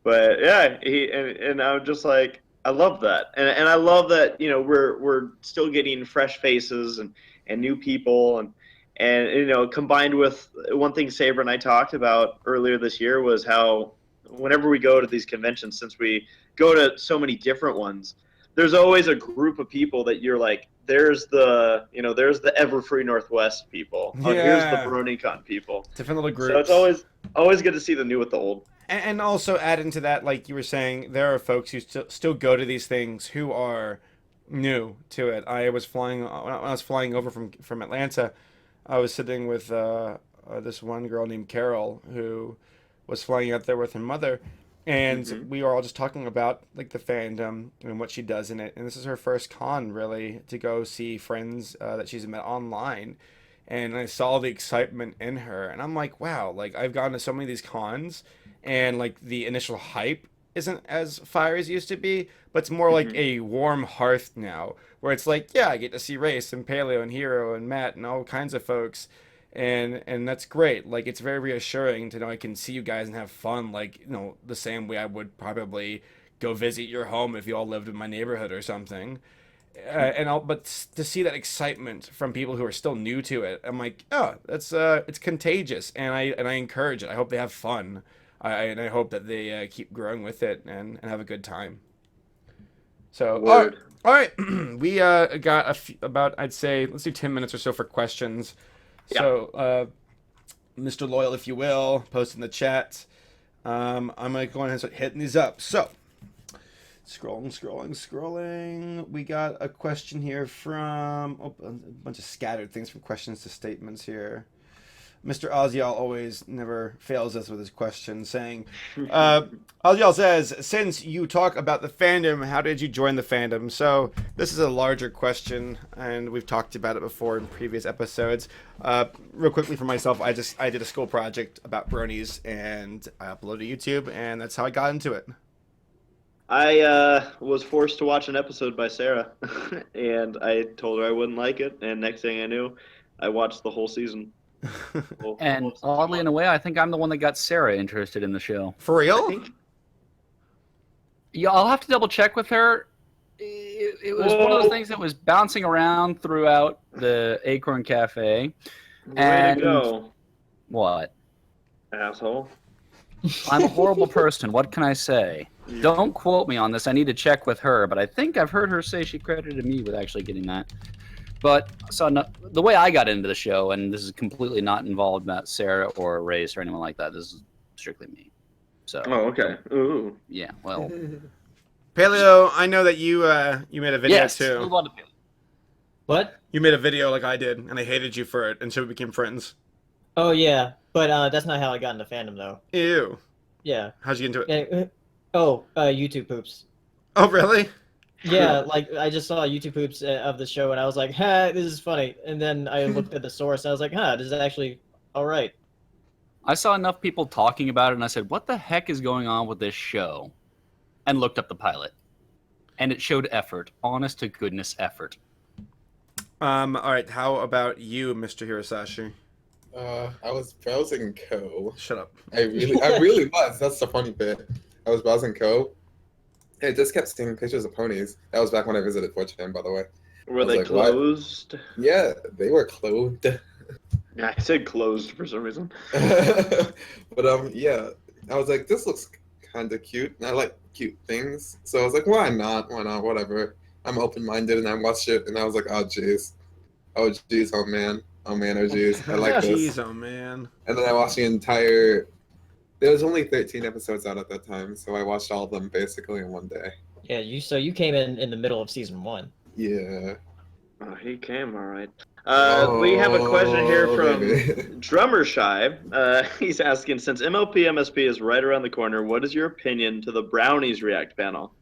but yeah, and I'm just like, I love that, and I love that we're still getting fresh faces and new people, and combined with one thing Saber and I talked about earlier this year was how whenever we go to these conventions, since we go to so many different ones, there's always a group of people that you're like, there's the Everfree Northwest people. Oh, here's the BronyCon people.
Different little groups.
So it's always good to see the new with the old.
And also add into that, like you were saying, there are folks who still go to these things who are new to it. I was flying when I was flying over from Atlanta. I was sitting with this one girl named Carol who was flying out there with her mother, and we were all just talking about like the fandom and what she does in it. And this is her first con really to go see friends that she's met online. And I saw the excitement in her, and I'm like, wow, like I've gone to so many of these cons, and like the initial hype isn't as fire as it used to be, but it's more like a warm hearth now, where it's like, yeah, I get to see Race and Paleo and Hero and Matt and all kinds of folks, and that's great. Like it's very reassuring to know I can see you guys and have fun, like the same way I would probably go visit your home if you all lived in my neighborhood or something. But to see that excitement from people who are still new to it, I'm like, oh, that's it's contagious, and I encourage it. I hope they have fun. And I hope that they keep growing with it and have a good time. So, all right. We got about, I'd say, let's do 10 minutes or so for questions. Yeah. So, Mr. Loyal, if you will, post in the chat. I'm going to go ahead and start hitting these up. So, scrolling. We got a question here from a bunch of scattered things from questions to statements here. Mr. Ozial always never fails us with his question, saying, Ozial says, since you talk about the fandom, how did you join the fandom? So this is a larger question, and we've talked about it before in previous episodes. Real quickly for myself, I did a school project about bronies, and I uploaded to YouTube, and that's how I got into it.
I was forced to watch an episode by Sarah, and I told her I wouldn't like it, and next thing I knew, I watched the whole season.
And oddly, in a way, I think I'm the one that got Sarah interested in the show.
For real?
Yeah, I'll have to double check with her. It was one of those things that was bouncing around throughout the Acorn Cafe.
Way to go.
What?
Asshole.
I'm a horrible person. What can I say? Don't quote me on this. I need to check with her, but I think I've heard her say she credited me with actually getting that. But so the way I got into the show, and this is completely not involved about Sarah or Race or anyone like that. This is strictly me. So.
Oh, okay. Ooh.
Yeah. Well.
Paleo, I know that you made a video too.
Move on to Paleo.
What?
You made a video like I did, and I hated you for it, and so we became friends.
Oh yeah, but that's not how I got into fandom though.
Ew.
Yeah.
How'd you get into it?
YouTube poops.
Oh really?
Yeah, like I just saw YouTube poops of the show, and I was like, "Ha, this is funny." And then I looked at the source, and I was like, "Huh, this is actually all right."
I saw enough people talking about it, and I said, "What the heck is going on with this show?" And looked up the pilot, and it showed effort, honest to goodness effort.
All right. How about you, Mr. Hirasashi?
I was browsing Co.
Shut up.
I really was. That's the funny bit. I was browsing Co. I just kept seeing pictures of ponies. That was back when I visited 4chan, by the way.
Were
I was
they
like, what?
closed?
Yeah, they were clothed.
Yeah, I said closed for some reason.
But yeah, I was like, this looks kind of cute. And I like cute things, so I was like, why not? Why not? Whatever. I'm open-minded, and I watched it, and I was like, oh jeez, oh jeez, oh man, oh jeez, I like this.
Jeez, oh man.
And then I watched the entire. There was only 13 episodes out at that time, so I watched all of them basically in one day.
Yeah, you came in the middle of season 1.
Yeah.
Oh, he came, all right. We have a question here from
baby.
Drummer Shy. He's asking, since MLP MSP is right around the corner, what is your opinion to the Brownies React panel?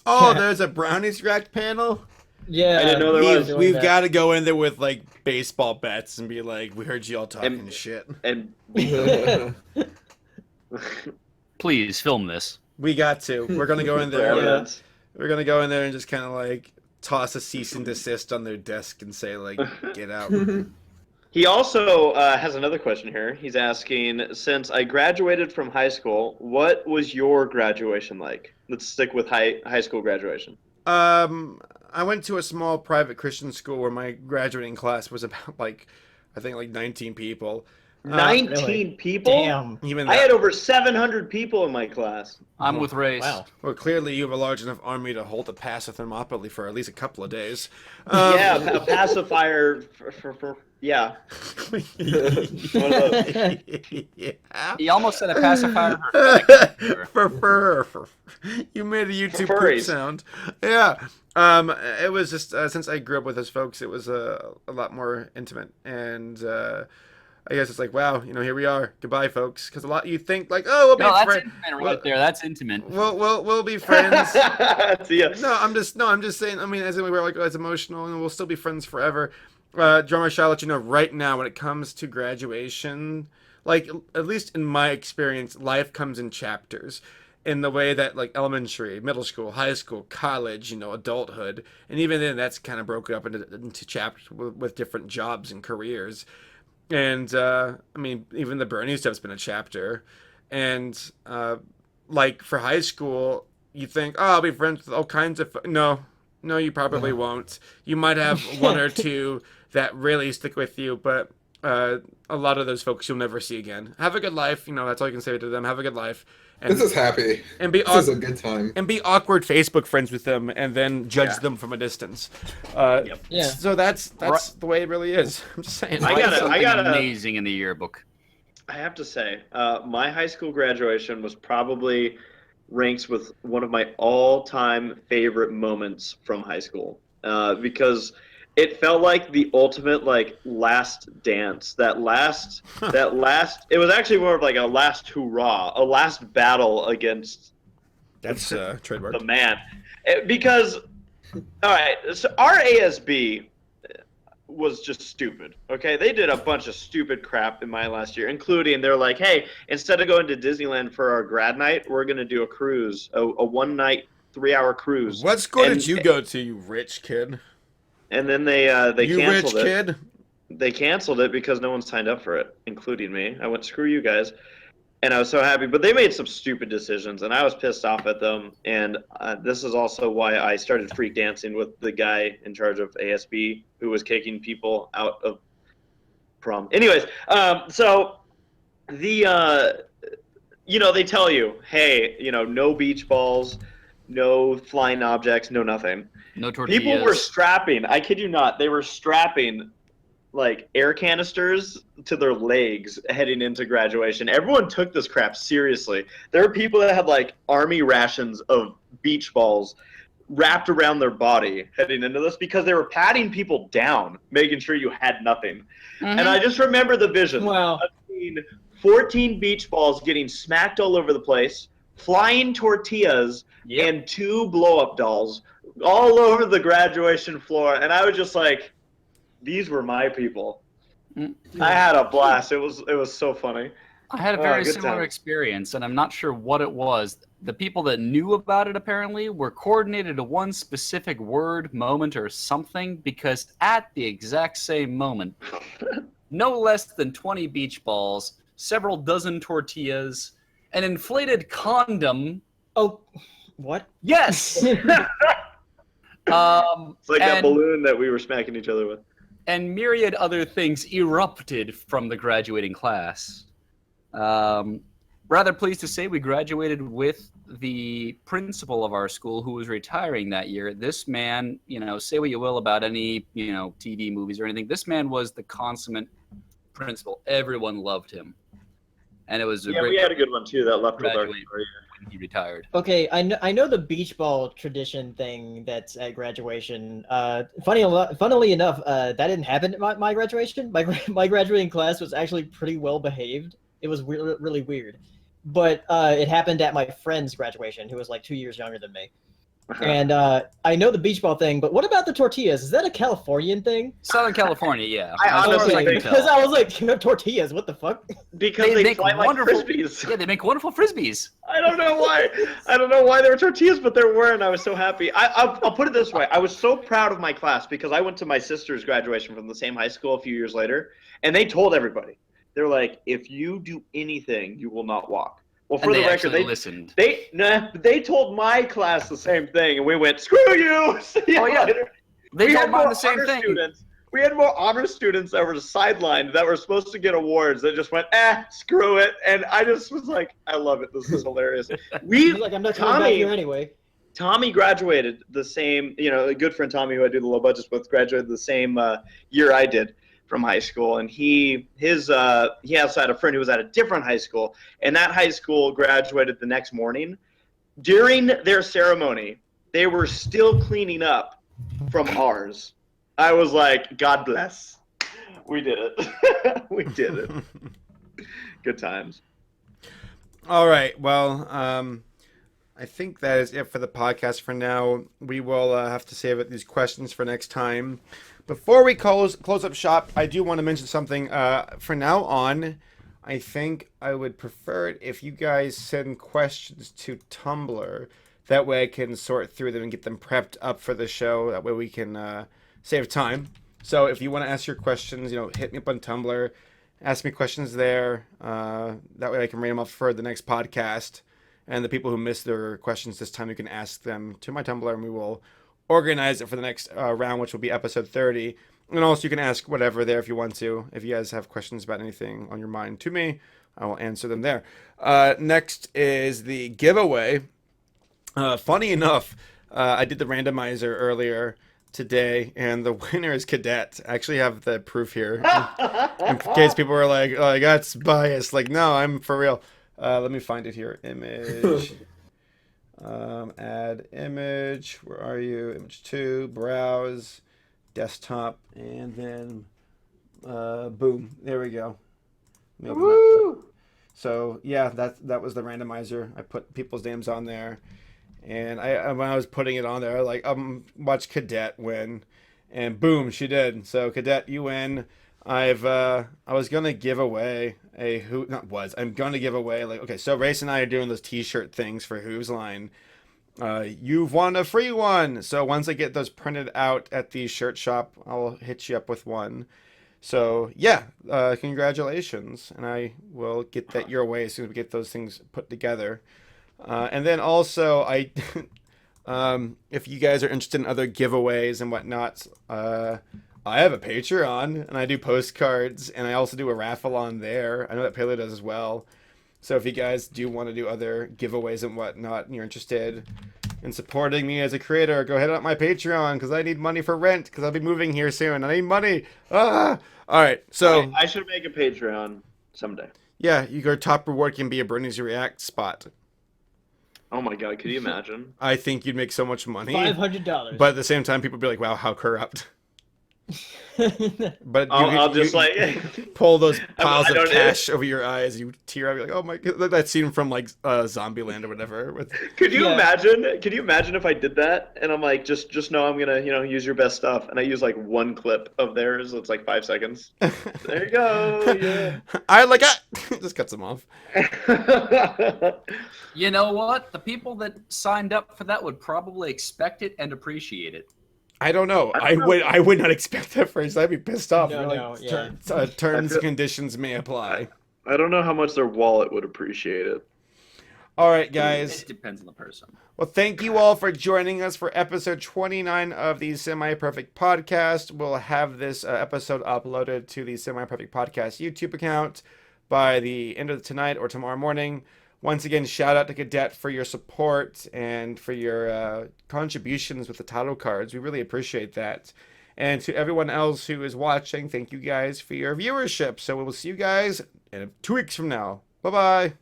Oh, there's a Brownies React panel?
Yeah,
I didn't know there was.
We've got to go in there with, like, baseball bats and be like, we heard you all talking shit.
And
Please film this.
We got to. We're going to go in there.
Yeah.
We're going to go in there and just kind of, like, toss a cease and desist on their desk and say, like, get out.
He also has another question here. He's asking, since I graduated from high school, what was your graduation like? Let's stick with high school graduation.
I went to a small private Christian school where my graduating class was about, like, I think, like 19 people.
19
really?
people?
Damn.
Even
I
that,
had over 700 people in my class.
I'm with Race.
Wow.
well, clearly you have a large enough army to hold a pass with Thermopylae for at least a couple of days.
Yeah, a pacifier for yeah. One of those.
Yeah.
He almost said a pacifier
For you made a YouTube poop
furries.
sound. Yeah. It was just since I grew up with those folks, it was a lot more intimate, and I guess it's like, wow, here we are. Goodbye, folks. Because a lot you think like, oh, we'll be
No, that's
friends.
intimate right there. That's intimate.
We'll be friends.
See ya.
No, I'm just saying. I mean, as in we were like, it's emotional, and we'll still be friends forever. Drummer Shah, I'll let you know right now when it comes to graduation, like at least in my experience, life comes in chapters. In the way that like elementary, middle school, high school, college, adulthood, and even then that's kind of broken up into chapters with different jobs and careers. And I mean, even the Brony stuff's been a chapter. And like for high school, you think, oh, I'll be friends with all kinds of. No, you probably won't. You might have one or two that really stick with you, but a lot of those folks you'll never see again. Have a good life. That's all you can say to them. Have a good life. And,
This is happy.
And be
This is a good time.
and be awkward Facebook friends with them, and then judge them from a distance.
Yeah.
So that's the way it really is. I'm just saying.
I gotta-
Something
gotta-
amazing in the yearbook.
I have to say, my high school graduation was probably ranks with one of my all-time favorite moments from high school because it felt like the ultimate like last dance. That last it was actually more of like a last hurrah, a last battle against
That's trademark.
the man. Because all right, so our ASB was just stupid. Okay, they did a bunch of stupid crap in my last year, including they're like, hey, instead of going to Disneyland for our grad night, we're gonna do a cruise, a 1 night 3-hour cruise.
What school
And-
did you go to, you rich kid?
And then they
You rich
canceled it.
kid?
They canceled it because no one signed up for it, including me. I went, screw you guys. And I was so happy. But they made some stupid decisions, and I was pissed off at them. And this is also why I started freak dancing with the guy in charge of ASB who was kicking people out of prom. Anyways, so the, they tell you, hey, no beach balls, no flying objects, no nothing.
No tortillas.
People were strapping, I kid you not, they were strapping like air canisters to their legs heading into graduation. Everyone took this crap seriously. There are people that had like army rations of beach balls wrapped around their body heading into this because they were patting people down, making sure you had nothing.
Mhm.
And I just remember the vision
Wow.
of seeing 14 beach balls getting smacked all over the place, flying tortillas,
Yep.
and 2 blow-up dolls all over the graduation floor. And I was just like, these were my people.
Mm.
I had a blast. It was so funny.
I had a
Oh,
very
good
similar
time.
experience, and I'm not sure what it was. The people that knew about it apparently were coordinated to one specific word, moment, or something, because at the exact same moment, no less than 20 beach balls, several dozen tortillas, an inflated condom,
Oh, What?
Yes.
It's like that
And-
balloon that we were smacking each other with.
and myriad other things erupted from the graduating class. Rather pleased to say we graduated with the principal of our school who was retiring that year. This man, say what you will about any, TV movies or anything, this man was the consummate principal. Everyone loved him. And it was a
Yeah,
great
we had a good one too that left with our
graduate when he retired.
Okay, I know the beach ball tradition thing that's at graduation. Funnily enough, that didn't happen at my graduation. My graduating class was actually pretty well behaved. It was really weird, but it happened at my friend's graduation, who was like 2 years younger than me. And I know the beach ball thing, but what about the tortillas? Is that a Californian thing?
Southern California, yeah.
I
As far as
honestly
I can
think-
tell.
Because I was like, tortillas, what the fuck?
Because
They
they
make
fly like
wonderful-
frisbees.
Yeah, they make wonderful frisbees.
I don't know why. I don't know why there were tortillas, but there were, and I was so happy. I'll put it this way: I was so proud of my class because I went to my sister's graduation from the same high school a few years later, and they told everybody, they're like, if you do anything, you will not walk. Well, for
And
the
they
record,
actually listened.
they told my class the same thing, and we went, screw you. See you
Oh, yeah.
later.
They
We
told
had
mine
more
the same
honor
thing.
students. We had more honor students that were sidelined that were supposed to get awards that just went, screw it. And I just was like, I love it. This is hilarious.
He's like, I'm not coming back here anyway.
Tommy graduated the same, a good friend Tommy who I do the low budgets with graduated the same year I did from high school. And he has had a friend who was at a different high school, and that high school graduated the next morning. During their ceremony, they were still cleaning up from ours. I was like, God bless. We did it. We did it. Good times.
All right. Well, I think that is it for the podcast for now. We will have to save these questions for next time. Before we close up shop, I do want to mention something. For now on, I think I would prefer it if you guys send questions to Tumblr. That way I can sort through them and get them prepped up for the show. That way we can save time. So if you want to ask your questions, hit me up on Tumblr. Ask me questions there. That way I can read them up for the next podcast. And the people who missed their questions this time, you can ask them to my Tumblr, and we will organize it for the next round, which will be episode 30. And also you can ask whatever there if you want to. If you guys have questions about anything on your mind to me, I will answer them there. Next is the giveaway. Funny enough, I did the randomizer earlier today, and the winner is Cadet. I actually have the proof here. In case people were like, oh, that's biased. Like, no, I'm for real. Let me find it here. Image. Add image. Where are you? Image 2. Browse. Desktop. And then boom. There we go.
Woo!
So yeah, that was the randomizer. I put people's names on there, and when I was putting it on there, I was like, watch Cadet win, and boom, she did. So Cadet, you win. I was gonna give away I'm gonna give away okay. So Race and I are doing those T-shirt things for Who's Line. You've won a free one. So once I get those printed out at the shirt shop, I'll hit you up with one. So yeah, congratulations, and I will get that your way as soon as we get those things put together. And then also, if you guys are interested in other giveaways and whatnot, I have a Patreon, and I do postcards, and I also do a raffle on there. I know that Paleo does as well. So if you guys do want to do other giveaways and whatnot, and you're interested in supporting me as a creator, go ahead on my Patreon, because I need money for rent, because I'll be moving here soon. I need money. All right, so
I should make a Patreon someday.
yeah, your top reward can be a Brony's React spot.
Oh my god, could you imagine?
I think you'd make so much money.
$500.
But at the same time, people would be like, wow, how corrupt. But
I'll just
pull those piles
I
of
don't-
cash over your eyes. You tear up. You're like, oh my god, that scene from like Zombieland or whatever.
Could you
Yeah.
imagine? Could you imagine if I did that and I'm like, just know I'm gonna, use your best stuff, and I use like one clip of theirs. It's like 5 seconds. There you go. Yeah.
I like it. Just cuts them off.
You know what? The people that signed up for that would probably expect it and appreciate it.
I don't know.
I don't know.
I would not expect that phrase. I'd be pissed off.
No,
You're
no,
like,
yeah.
terms and conditions may apply.
I don't know how much their wallet would appreciate it.
All right, guys.
It depends on the person.
Well, thank you all for joining us for episode 29 of the Semi Perfect Podcast. We'll have this episode uploaded to the Semi Perfect Podcast YouTube account by the end of tonight or tomorrow morning. Once again, shout out to Cadet for your support and for your contributions with the title cards. We really appreciate that. And to everyone else who is watching, thank you guys for your viewership. So we will see you guys in 2 weeks from now. Bye-bye.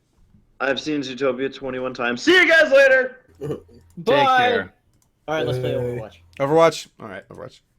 I've seen Zootopia 21 times. See you guys later!
Bye.
Take care.
All right, let's play Overwatch.
Overwatch? All right, Overwatch.